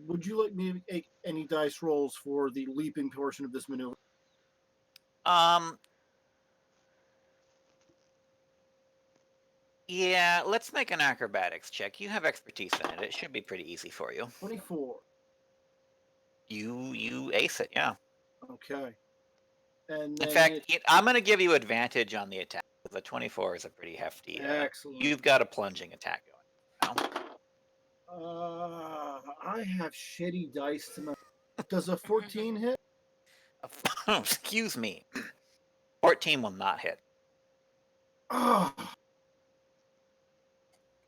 Speaker 3: Would you like me to make any dice rolls for the leaping portion of this maneuver?
Speaker 2: Um. Yeah, let's make an acrobatics check. You have expertise in it. It should be pretty easy for you.
Speaker 3: 24.
Speaker 2: You ace it, yeah.
Speaker 3: Okay. And
Speaker 2: In
Speaker 3: then
Speaker 2: fact, I'm going to give you advantage on the attack. The 24 is a pretty hefty.
Speaker 3: Excellent.
Speaker 2: You've got a plunging attack going now.
Speaker 3: I have shitty dice tonight. Does a 14 hit?
Speaker 2: Excuse me. 14 will not hit.
Speaker 3: Oh,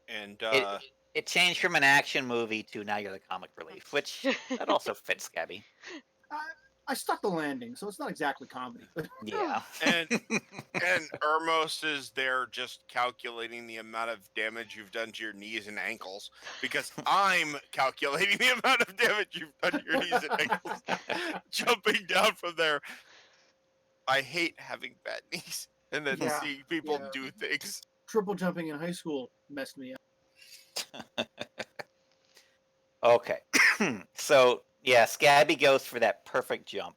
Speaker 5: And
Speaker 2: It changed from an action movie to now you're the comic relief, which that also fits Scabby.
Speaker 3: I stuck the landing, so it's not exactly comedy. But
Speaker 2: Yeah.
Speaker 5: and Ermos is there just calculating the amount of damage you've done to your knees and ankles because I'm calculating the amount of damage you've done to your knees and ankles. Jumping down from there. I hate having bad knees and then
Speaker 3: Yeah,
Speaker 5: seeing people
Speaker 3: yeah.
Speaker 5: do things.
Speaker 3: triple jumping in high school messed me up.
Speaker 2: Okay. So yeah, Scabby goes for that perfect jump.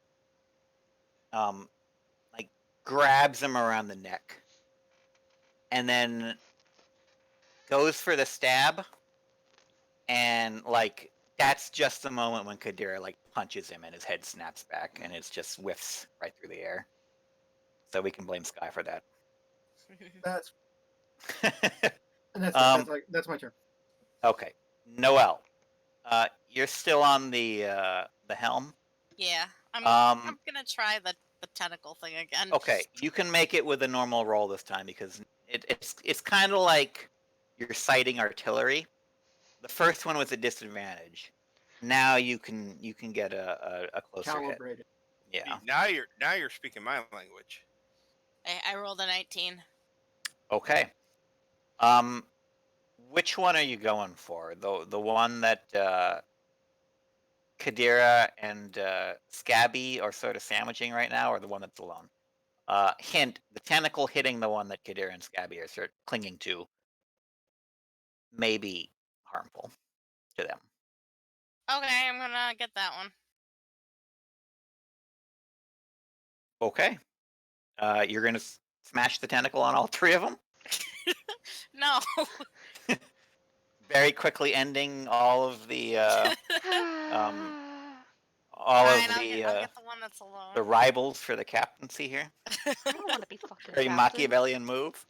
Speaker 2: Like grabs him around the neck. And then goes for the stab. And like that's just the moment when Kadira like punches him and his head snaps back and it just whiffs right through the air. So we can blame Sky for that.
Speaker 3: That's and that's that's my turn.
Speaker 2: Okay. Noelle. You're still on the helm.
Speaker 4: Yeah, I'm gonna try the tentacle thing again.
Speaker 2: Okay, you can make it with a normal roll this time because it's kind of like you're sighting artillery. The first one was a disadvantage. Now you can get a closer hit.
Speaker 3: Calibrated.
Speaker 2: Yeah.
Speaker 5: See, now you're speaking my language.
Speaker 4: I rolled a 19.
Speaker 2: Okay. Which one are you going for? The one that Kadira and Scabby are sort of sandwiching right now, or the one that's alone? Hint: the tentacle hitting the one that Kadira and Scabby are sort of clinging to may be harmful to them.
Speaker 4: Okay, I'm gonna get that one.
Speaker 2: Okay. You're gonna smash the tentacle on all three of them,
Speaker 4: No.
Speaker 2: very quickly ending all of the
Speaker 4: Fine,
Speaker 2: all of
Speaker 4: I'll
Speaker 2: the
Speaker 4: get the one that's alone.
Speaker 2: the rivals for the captaincy here.
Speaker 1: I don't want to be fucking
Speaker 2: Very
Speaker 1: captain.
Speaker 2: Machiavellian move.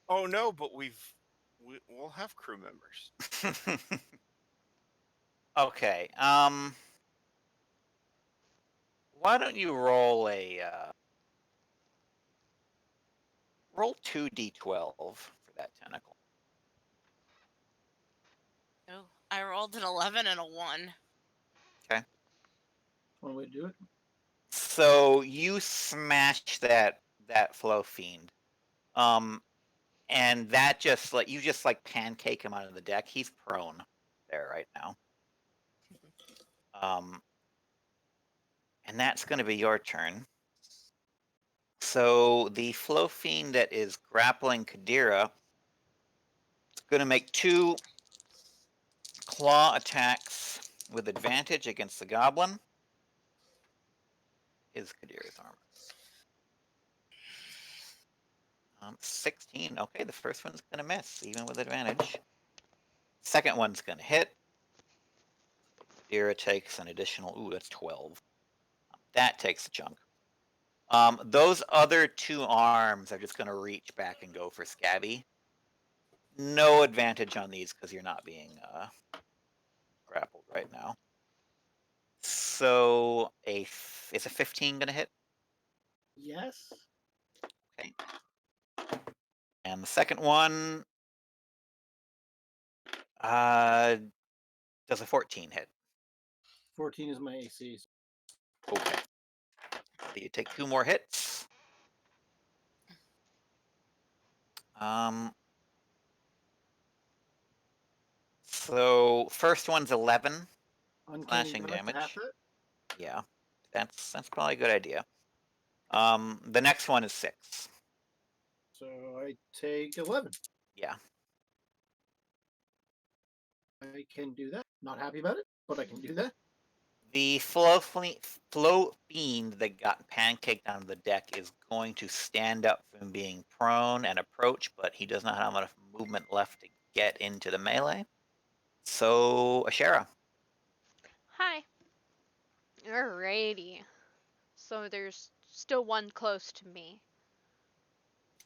Speaker 5: Oh no, but we'll have crew members.
Speaker 2: Okay. Why don't you roll a roll 2d12 for that tentacle?
Speaker 4: Oh, I rolled an 11 and a 1.
Speaker 3: One way to do it.
Speaker 2: So you smash that flow fiend. And that just like you just like pancake him onto the deck. He's prone there right now. And that's going to be your turn. So the flow fiend that is grappling Kadira is going to make 2 claw attacks with advantage against the goblin. Is Kadira's armor 16? Okay, the first one's going to miss even with advantage. Second one's going to hit. Kadira takes an additional. Ooh, that's 12. That takes a chunk. Those other 2 arms are just going to reach back and go for Scabby. No advantage on these because you're not being grappled right now. So is a 15 going to hit?
Speaker 3: Yes.
Speaker 2: Okay. And the second one does a 14 hit?
Speaker 3: 14 is my AC.
Speaker 2: Okay. So you take 2 more hits. So first one's 11
Speaker 3: Uncanny
Speaker 2: slashing
Speaker 3: dodge to half
Speaker 2: damage.
Speaker 3: that?
Speaker 2: Yeah, that's probably a good idea. The next one is 6.
Speaker 3: So I take 11.
Speaker 2: Yeah.
Speaker 3: I can do that. Not happy about it, but I can do that.
Speaker 2: The float fiend that got pancaked on the deck is going to stand up from being prone and approach, but he does not have enough movement left to get into the melee. So, Ashera.
Speaker 1: Hi. Alrighty. So there's still one close to me.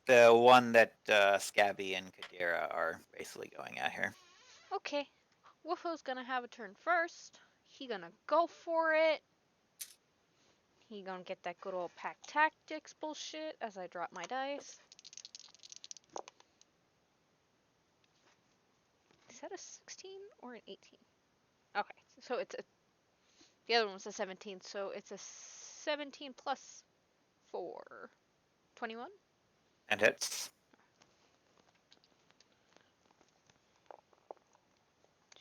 Speaker 2: The one that Scabby and Kadira are basically going at here.
Speaker 1: Okay. Wolfo's gonna have a turn first. He gonna go for it. He gonna get that good old pack tactics bullshit as I drop my dice. Is that a 16 or an 18? Okay, so it's a. The other one was a 17, so it's a 17 plus 4. 21?
Speaker 2: And hits.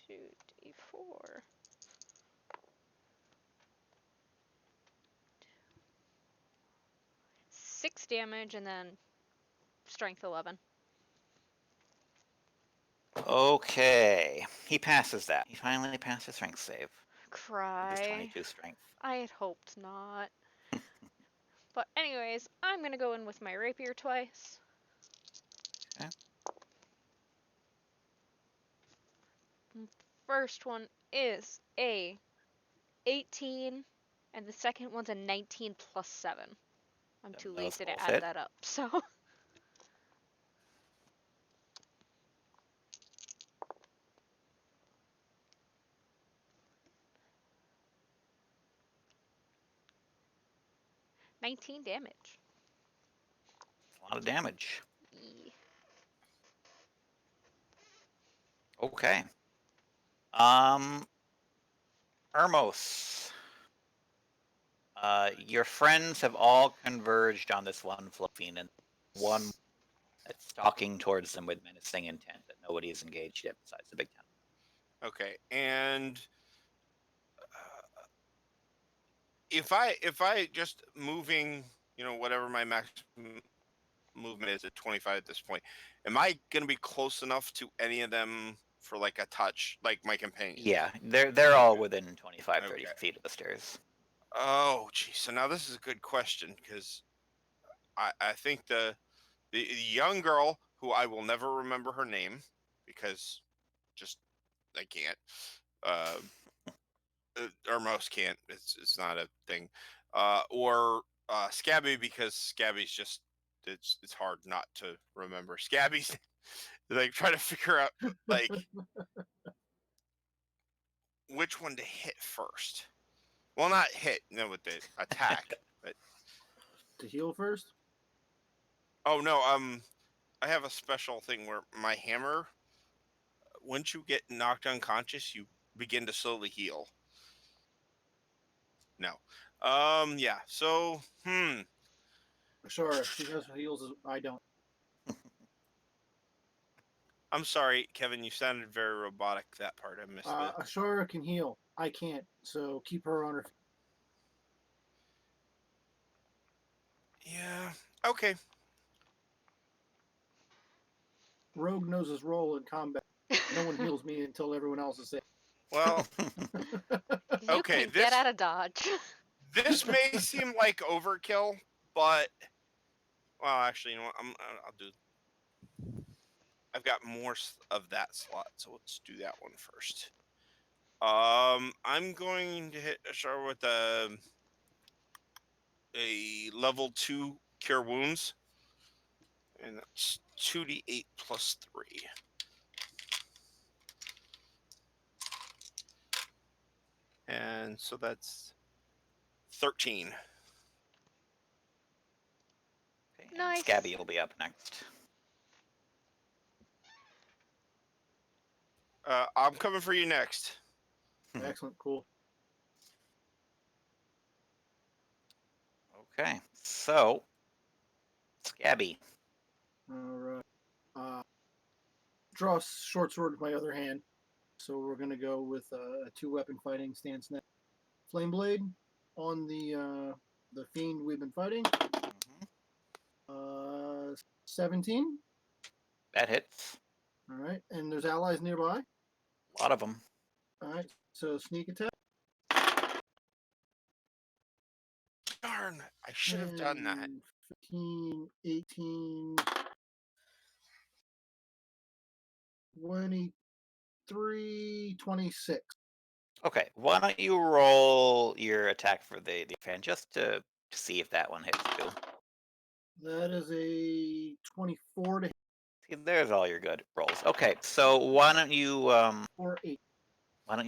Speaker 1: 2d4. 6 damage and then strength 11.
Speaker 2: Okay. He passes that. He finally passed his strength save. With his
Speaker 1: Cry.
Speaker 2: 22 strength.
Speaker 1: I had hoped not. But anyways, I'm gonna go in with my rapier twice.
Speaker 2: Okay.
Speaker 1: First one is a 18, and the second one's a 19 plus 7. I'm
Speaker 2: Then
Speaker 1: too
Speaker 2: those
Speaker 1: lazy to
Speaker 2: both
Speaker 1: add
Speaker 2: hit.
Speaker 1: that up, so. $19 damage.
Speaker 2: A lot of damage.
Speaker 1: Yee.
Speaker 2: Okay. Ermos. Your friends have all converged on this one Fluffine, and one that's stalking towards them with menacing intent that nobody is engaged yet besides the big ten.
Speaker 5: Okay, and if I just moving, whatever my maximum movement is at 25 at this point, am I going to be close enough to any of them for like a touch, like my companions?
Speaker 2: Yeah, they're all within 25, 30
Speaker 5: Okay.
Speaker 2: feet of the stairs.
Speaker 5: Oh, geez. So now this is a good question because I think the young girl who I will never remember her name because just I can't. Uh, or most can't. It's not a thing. Or Scabby because Scabby's just it's hard not to remember. Scabby's like trying to figure out like which one to hit first. Well, not hit, no, with the attack, but
Speaker 3: To heal first?
Speaker 5: oh no, I have a special thing where my hammer, once you get knocked unconscious, you begin to slowly heal. No, yeah. So,
Speaker 3: Sure, she has heals. I don't.
Speaker 5: I'm sorry, Kevin. You sounded very robotic. That part I missed. But
Speaker 3: Ashara can heal. I can't, so keep her on her feet.
Speaker 5: yeah, okay.
Speaker 3: Rogue knows his role in combat. No one heals me until everyone else is safe.
Speaker 5: Well,
Speaker 1: You
Speaker 5: okay.
Speaker 1: can get out of dodge.
Speaker 5: This may seem like overkill, but well, actually, you know what? I'll do. I've got more of that slot, so let's do that one first. I'm going to hit Ashar with a level 2 cure wounds, and that's 2d8 plus 3, and so that's 13.
Speaker 2: Okay, and
Speaker 1: Nice.
Speaker 2: Scabby will be up next.
Speaker 5: I'm coming for you next.
Speaker 3: Excellent, cool.
Speaker 2: Okay, so Scabby.
Speaker 3: All right. Draw a short sword with my other hand. So we're gonna go with a two-weapon fighting stance now. Flame blade on the fiend we've been fighting.
Speaker 2: Mhm.
Speaker 3: 17.
Speaker 2: That hits.
Speaker 3: All right, and there's allies nearby.
Speaker 2: A lot of them.
Speaker 3: All right, so sneak attack.
Speaker 5: Darn, I should have done that.
Speaker 3: 10, 15, 18, 23, 26.
Speaker 2: Okay, why don't you roll your attack for the fan just to see if that one hits too.
Speaker 3: That is a 24 to hit
Speaker 2: See, there's all your good rolls. Okay, so why don't you
Speaker 3: or 8.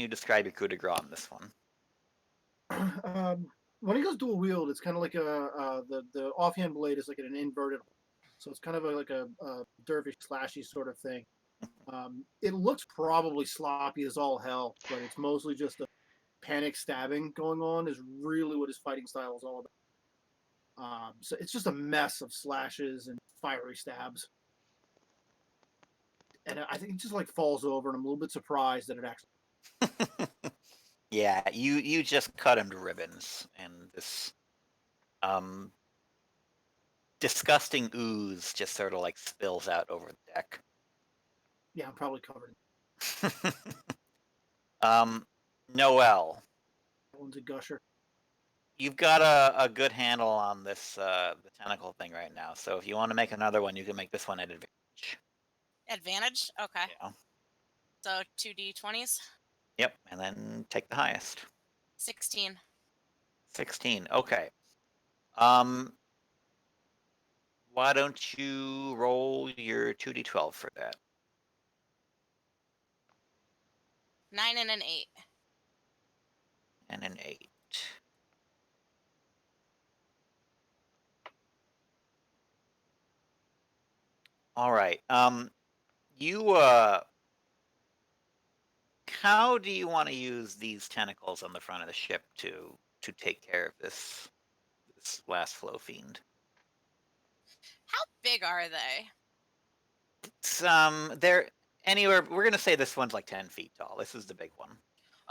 Speaker 2: describe your coup de grace on this one?
Speaker 3: When he goes dual wield, it's kind of like the offhand blade is like an inverted, so it's kind of like a dervish slashy sort of thing. It looks probably sloppy as all hell, but it's mostly just a panic stabbing going on. Is really what his fighting style is all about. So it's just a mess of slashes and fiery stabs, and I think it just like falls over, and I'm a little bit surprised that it actually.
Speaker 2: Yeah, you just cut him to ribbons, and this disgusting ooze just sort of like spills out over the deck.
Speaker 3: Yeah, I'm probably covered.
Speaker 2: Noel,
Speaker 3: That one's a gusher.
Speaker 2: you've got a good handle on this the tentacle thing right now. So if you want to make another one, you can make this one at advantage.
Speaker 4: Advantage? Okay.
Speaker 2: Yeah.
Speaker 4: So 2d20s?
Speaker 2: Yep, and then take the highest.
Speaker 4: 16.
Speaker 2: 16. Okay. Why don't you roll your 2d12 for that?
Speaker 4: 9 and an 8.
Speaker 2: And an 8. All right. You how do you want to use these tentacles on the front of the ship to take care of this last flow fiend?
Speaker 4: How big are they?
Speaker 2: It's, they're anywhere. We're gonna say this one's like 10 feet tall. This is the big one.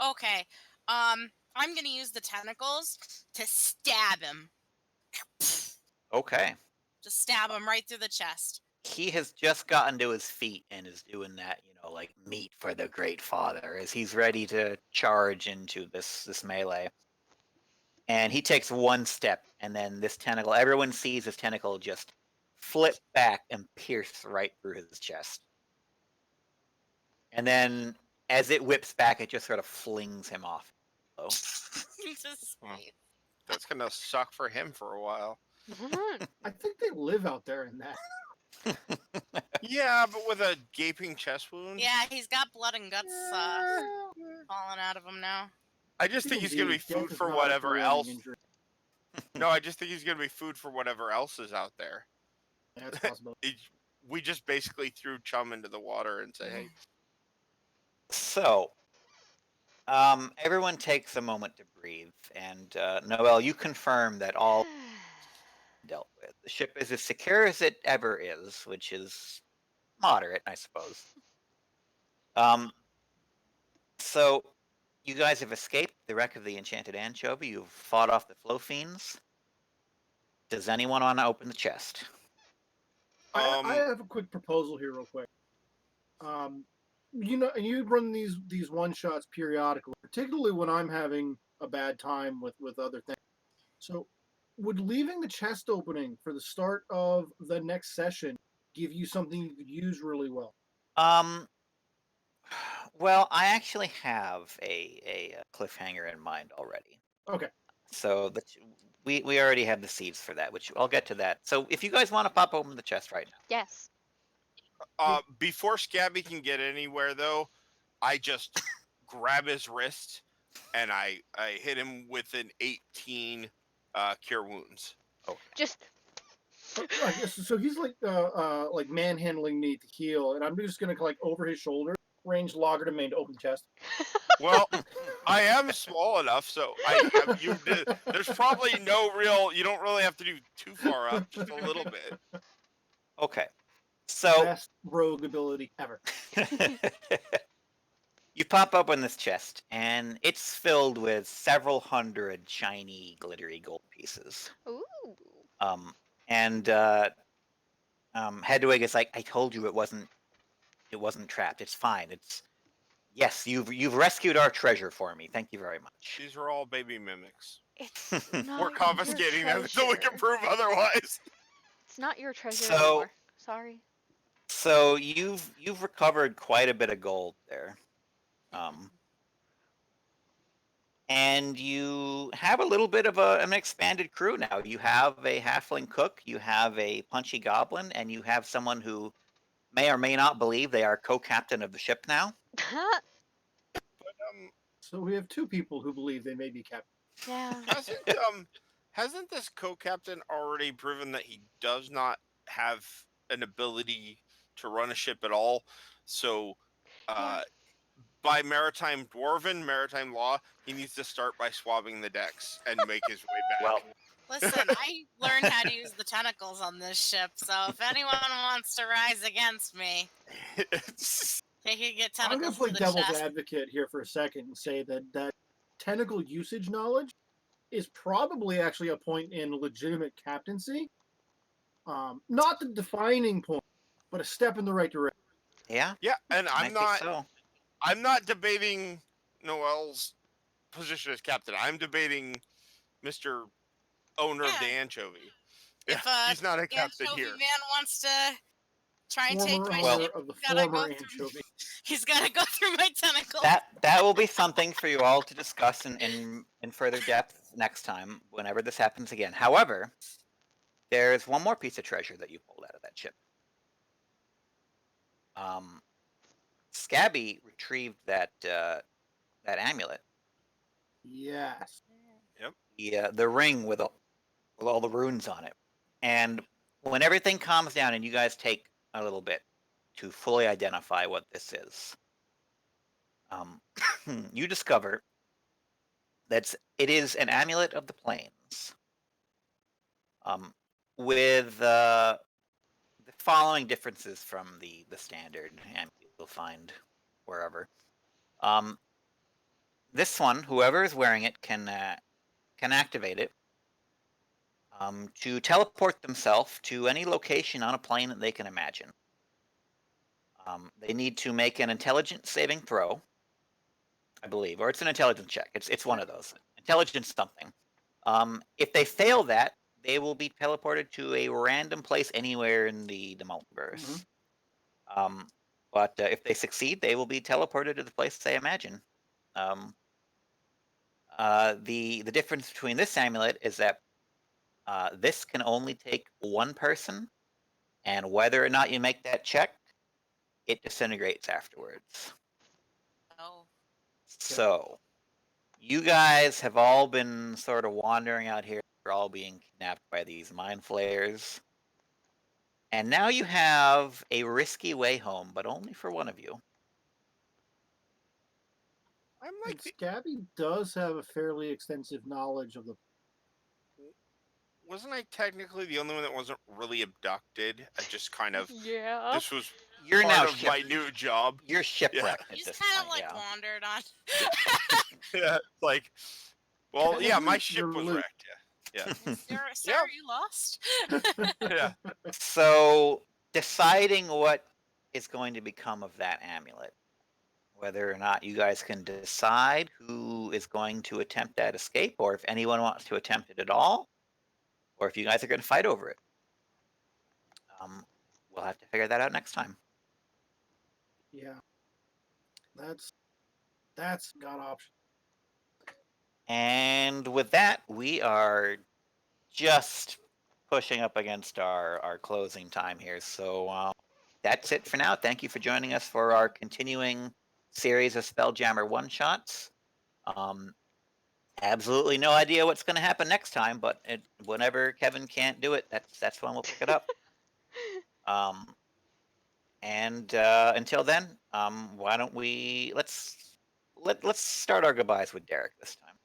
Speaker 4: Okay. I'm gonna use the tentacles to stab him.
Speaker 2: Okay.
Speaker 4: Just stab him right through the chest.
Speaker 2: He has just gotten to his feet and is doing that, like meat for the great father, as he's ready to charge into this melee. And he takes one step, and then this tentacle, everyone sees his tentacle just flip back and pierce right through his chest. And then as it whips back, it just sort of flings him off.
Speaker 4: Just
Speaker 5: That's gonna suck for him for a while.
Speaker 3: I think they live out there in that.
Speaker 5: Yeah, but with a gaping chest wound.
Speaker 4: Yeah, he's got blood and guts falling out of him now.
Speaker 5: I just think he's gonna be
Speaker 3: Indeed, death
Speaker 5: food
Speaker 3: is
Speaker 5: for
Speaker 3: not a
Speaker 5: whatever
Speaker 3: prolonging
Speaker 5: else.
Speaker 3: injury.
Speaker 5: No, I just think he's gonna be food for whatever else is out there.
Speaker 3: That's possible.
Speaker 5: We just basically threw Chum into the water and say, "Hey."
Speaker 2: So, everyone takes a moment to breathe, and Noel, you confirm that all dealt with. The ship is as secure as it ever is, which is moderate, I suppose. So you guys have escaped the wreck of the Enchanted Anchovy. You've fought off the flow fiends. Does anyone want to open the chest?
Speaker 3: I have a quick proposal here, real quick. You run these one shots periodically, particularly when I'm having a bad time with other things. So, would leaving the chest opening for the start of the next session give you something you could use really well?
Speaker 2: Well, I actually have a cliffhanger in mind already.
Speaker 3: Okay.
Speaker 2: So we already have the seeds for that, which I'll get to that. So if you guys want to pop open the chest right now.
Speaker 1: Yes.
Speaker 5: Before Scabby can get anywhere, though, I just grab his wrist and I hit him with an 18 cure wounds.
Speaker 2: Okay.
Speaker 1: Just
Speaker 3: So he's like manhandling me to heal, and I'm just gonna like over his shoulder, range logger to main to open the chest.
Speaker 5: Well, I am small enough, so there's probably you don't really have to do too far up, just a little bit.
Speaker 2: Okay. So
Speaker 3: Best rogue ability ever.
Speaker 2: you pop open this chest, and it's filled with several hundred shiny, glittery gold pieces.
Speaker 1: ooh.
Speaker 2: And Hedwig is like, I told you it wasn't trapped. It's fine. It's yes, you've rescued our treasure for me. Thank you very much.
Speaker 5: These are all baby mimics.
Speaker 1: It's
Speaker 5: We're
Speaker 1: not your
Speaker 5: confiscating them until we can
Speaker 1: treasure.
Speaker 5: prove otherwise.
Speaker 1: It's not your treasure
Speaker 2: So
Speaker 1: anymore. Sorry.
Speaker 2: so you've recovered quite a bit of gold there. Um, and you have a little bit of an expanded crew now. You have a halfling cook, you have a punchy goblin, and you have someone who may or may not believe they are co-captain of the ship now.
Speaker 5: Um,
Speaker 3: So we have two people who believe they may be captain.
Speaker 1: Yeah.
Speaker 5: hasn't this co-captain already proven that he does not have an ability to run a ship at all? So,
Speaker 1: Yeah.
Speaker 5: by maritime law, he needs to start by swabbing the decks and make his way
Speaker 2: Well,
Speaker 5: back.
Speaker 4: Listen, I learned how to use the tentacles on this ship, so if anyone wants to rise against me, they can get
Speaker 3: I'm going
Speaker 4: tentacles
Speaker 3: to
Speaker 4: to
Speaker 3: play
Speaker 4: the
Speaker 3: devil's
Speaker 4: chest.
Speaker 3: advocate here for a second and say that tentacle usage knowledge is probably actually a point in legitimate captaincy. Not the defining point, but a step in the right direction.
Speaker 2: yeah,
Speaker 5: Yeah, and
Speaker 2: I think so.
Speaker 5: I'm not debating Noel's position as captain. I'm debating Mr. Owner of the
Speaker 4: Yeah,
Speaker 5: anchovy. Yeah,
Speaker 4: if
Speaker 5: he's not a captain
Speaker 4: anchovy
Speaker 5: here.
Speaker 4: man wants to try and take
Speaker 3: Former
Speaker 4: my
Speaker 3: owner
Speaker 4: ship,
Speaker 3: of the
Speaker 4: he's gotta
Speaker 3: former
Speaker 4: go through.
Speaker 3: anchovy.
Speaker 4: He's gotta go through my tentacles.
Speaker 2: That will be something for you all to discuss in further depth next time, whenever this happens again. However, there's one more piece of treasure that you pulled out of that ship. Scabby retrieved that amulet,
Speaker 3: Yes.
Speaker 5: Yep.
Speaker 2: the ring with all the runes on it, and when everything calms down and you guys take a little bit to fully identify what this is, you discover that it is an amulet of the plains, with the following differences from the standard amulet you'll find wherever. This one, whoever is wearing it can activate it to teleport themselves to any location on a plane that they can imagine. They need to make an intelligence saving throw, I believe, or it's an intelligence check. It's one of those. Intelligence something. If they fail that, they will be teleported to a random place anywhere in the multiverse. But if they succeed, they will be teleported to the place they imagine. The difference between this amulet is that this can only take one person, and whether or not you make that check, it disintegrates afterwards.
Speaker 4: Oh.
Speaker 2: So, you guys have all been sort of wandering out here. You're all being kidnapped by these mind flayers. And now you have a risky way home, but only for one of you.
Speaker 5: I'm
Speaker 3: And
Speaker 5: like,
Speaker 3: Scabby does have a fairly extensive knowledge of the.
Speaker 5: wasn't I technically the only one that wasn't really abducted? I just kind of,
Speaker 1: Yeah.
Speaker 5: this was
Speaker 2: You're
Speaker 5: part
Speaker 2: now
Speaker 5: of my new job.
Speaker 2: You're shipwrecked
Speaker 4: You
Speaker 2: at
Speaker 4: just
Speaker 2: this
Speaker 4: kind
Speaker 2: point.
Speaker 4: of like
Speaker 2: Yeah.
Speaker 4: wandered on.
Speaker 5: Yeah, like, well, yeah, my
Speaker 3: Technically,
Speaker 5: ship
Speaker 3: you're
Speaker 5: was
Speaker 3: Luke.
Speaker 5: wrecked. Yeah,
Speaker 4: Sir,
Speaker 5: Yeah.
Speaker 4: you lost?
Speaker 5: yeah.
Speaker 2: So, deciding what is going to become of that amulet, whether or not you guys can decide who is going to attempt that escape, or if anyone wants to attempt it at all, or if you guys are going to fight over it. We'll have to figure that out next time.
Speaker 3: Yeah. That's got options.
Speaker 2: And with that, we are just pushing up against our closing time here. So that's it for now. Thank you for joining us for our continuing series of Spelljammer one-shots. Absolutely no idea what's going to happen next time, but whenever Kevin can't do it, that's when we'll pick it up. And until then, why don't we let's start our goodbyes with Derek this time.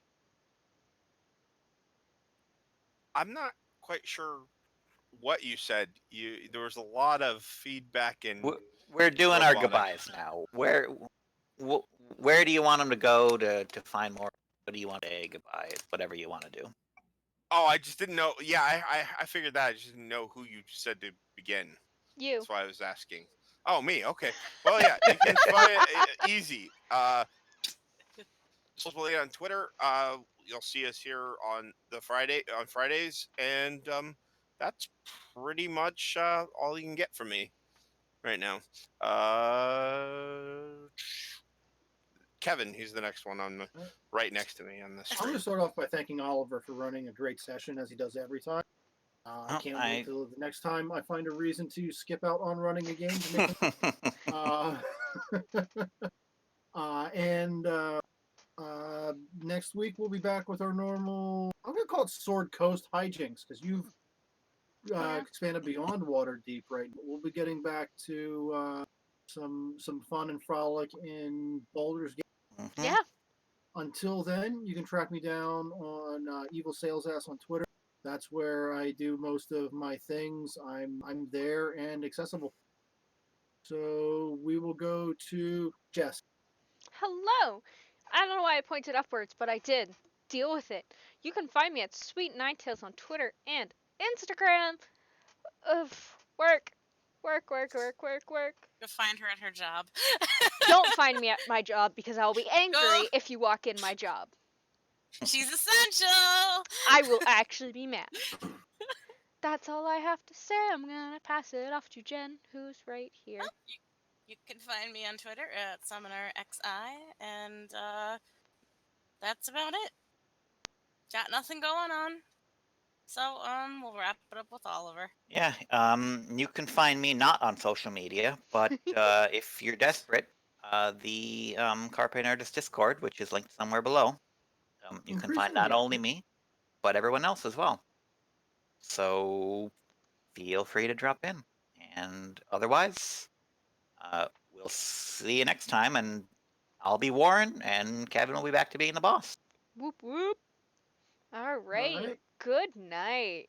Speaker 5: I'm not quite sure what you said. There was a lot of feedback and
Speaker 2: We're doing our
Speaker 5: robotic.
Speaker 2: goodbyes now. Where do you want them to go to find more? What do you want to say? Goodbye. Whatever you want to do.
Speaker 5: Oh, I just didn't know. Yeah, I figured that. I just didn't know who you said to begin.
Speaker 1: You.
Speaker 5: That's why I was asking. Oh, me. Okay. Well, yeah, you can find easy. Social media on Twitter. You'll see us here on Fridays, and that's pretty much all you can get from me right now. Kevin, he's the next one on right next to me on the
Speaker 3: I'm going
Speaker 5: screen.
Speaker 3: to start off by thanking Oliver for running a great session as he does every time. I can't wait till the next time I find a reason to skip out on running a game to make them. And next week we'll be back with our normal. I'm going to call it Sword Coast hijinks because you've
Speaker 1: Yeah.
Speaker 3: expanded beyond Waterdeep, right? We'll be getting back to some fun and frolic in Baldur's Gate.
Speaker 1: Yeah.
Speaker 3: Until then, you can track me down on Evil Sales Ass on Twitter. That's where I do most of my things. I'm there and accessible. So we will go to Jess.
Speaker 1: Hello. I don't know why I pointed upwards, but I did. Deal with it. You can find me at Sweet Ninetales on Twitter and Instagram. Of work, work, work, work, work, work.
Speaker 4: You'll find her at her job.
Speaker 1: Don't find me at my job because I'll be
Speaker 4: Go.
Speaker 1: angry if you walk in my job.
Speaker 4: She's essential.
Speaker 1: I will actually be mad. That's all I have to say. I'm gonna pass it off to Jen, who's right here.
Speaker 4: Well, you can find me on Twitter at SummonerXI, and that's about it. Got nothing going on. So we'll wrap it up with Oliver.
Speaker 2: Yeah, you can find me not on social media, but if you're desperate, the Carpe Nerdus Discord, which is linked somewhere below, you can find not only me, but everyone else as well. So feel free to drop in. And otherwise, we'll see you next time, and I'll be Warren, and Kevin will be back to being the boss.
Speaker 1: Whoop whoop. All right.
Speaker 3: All right.
Speaker 1: Good night.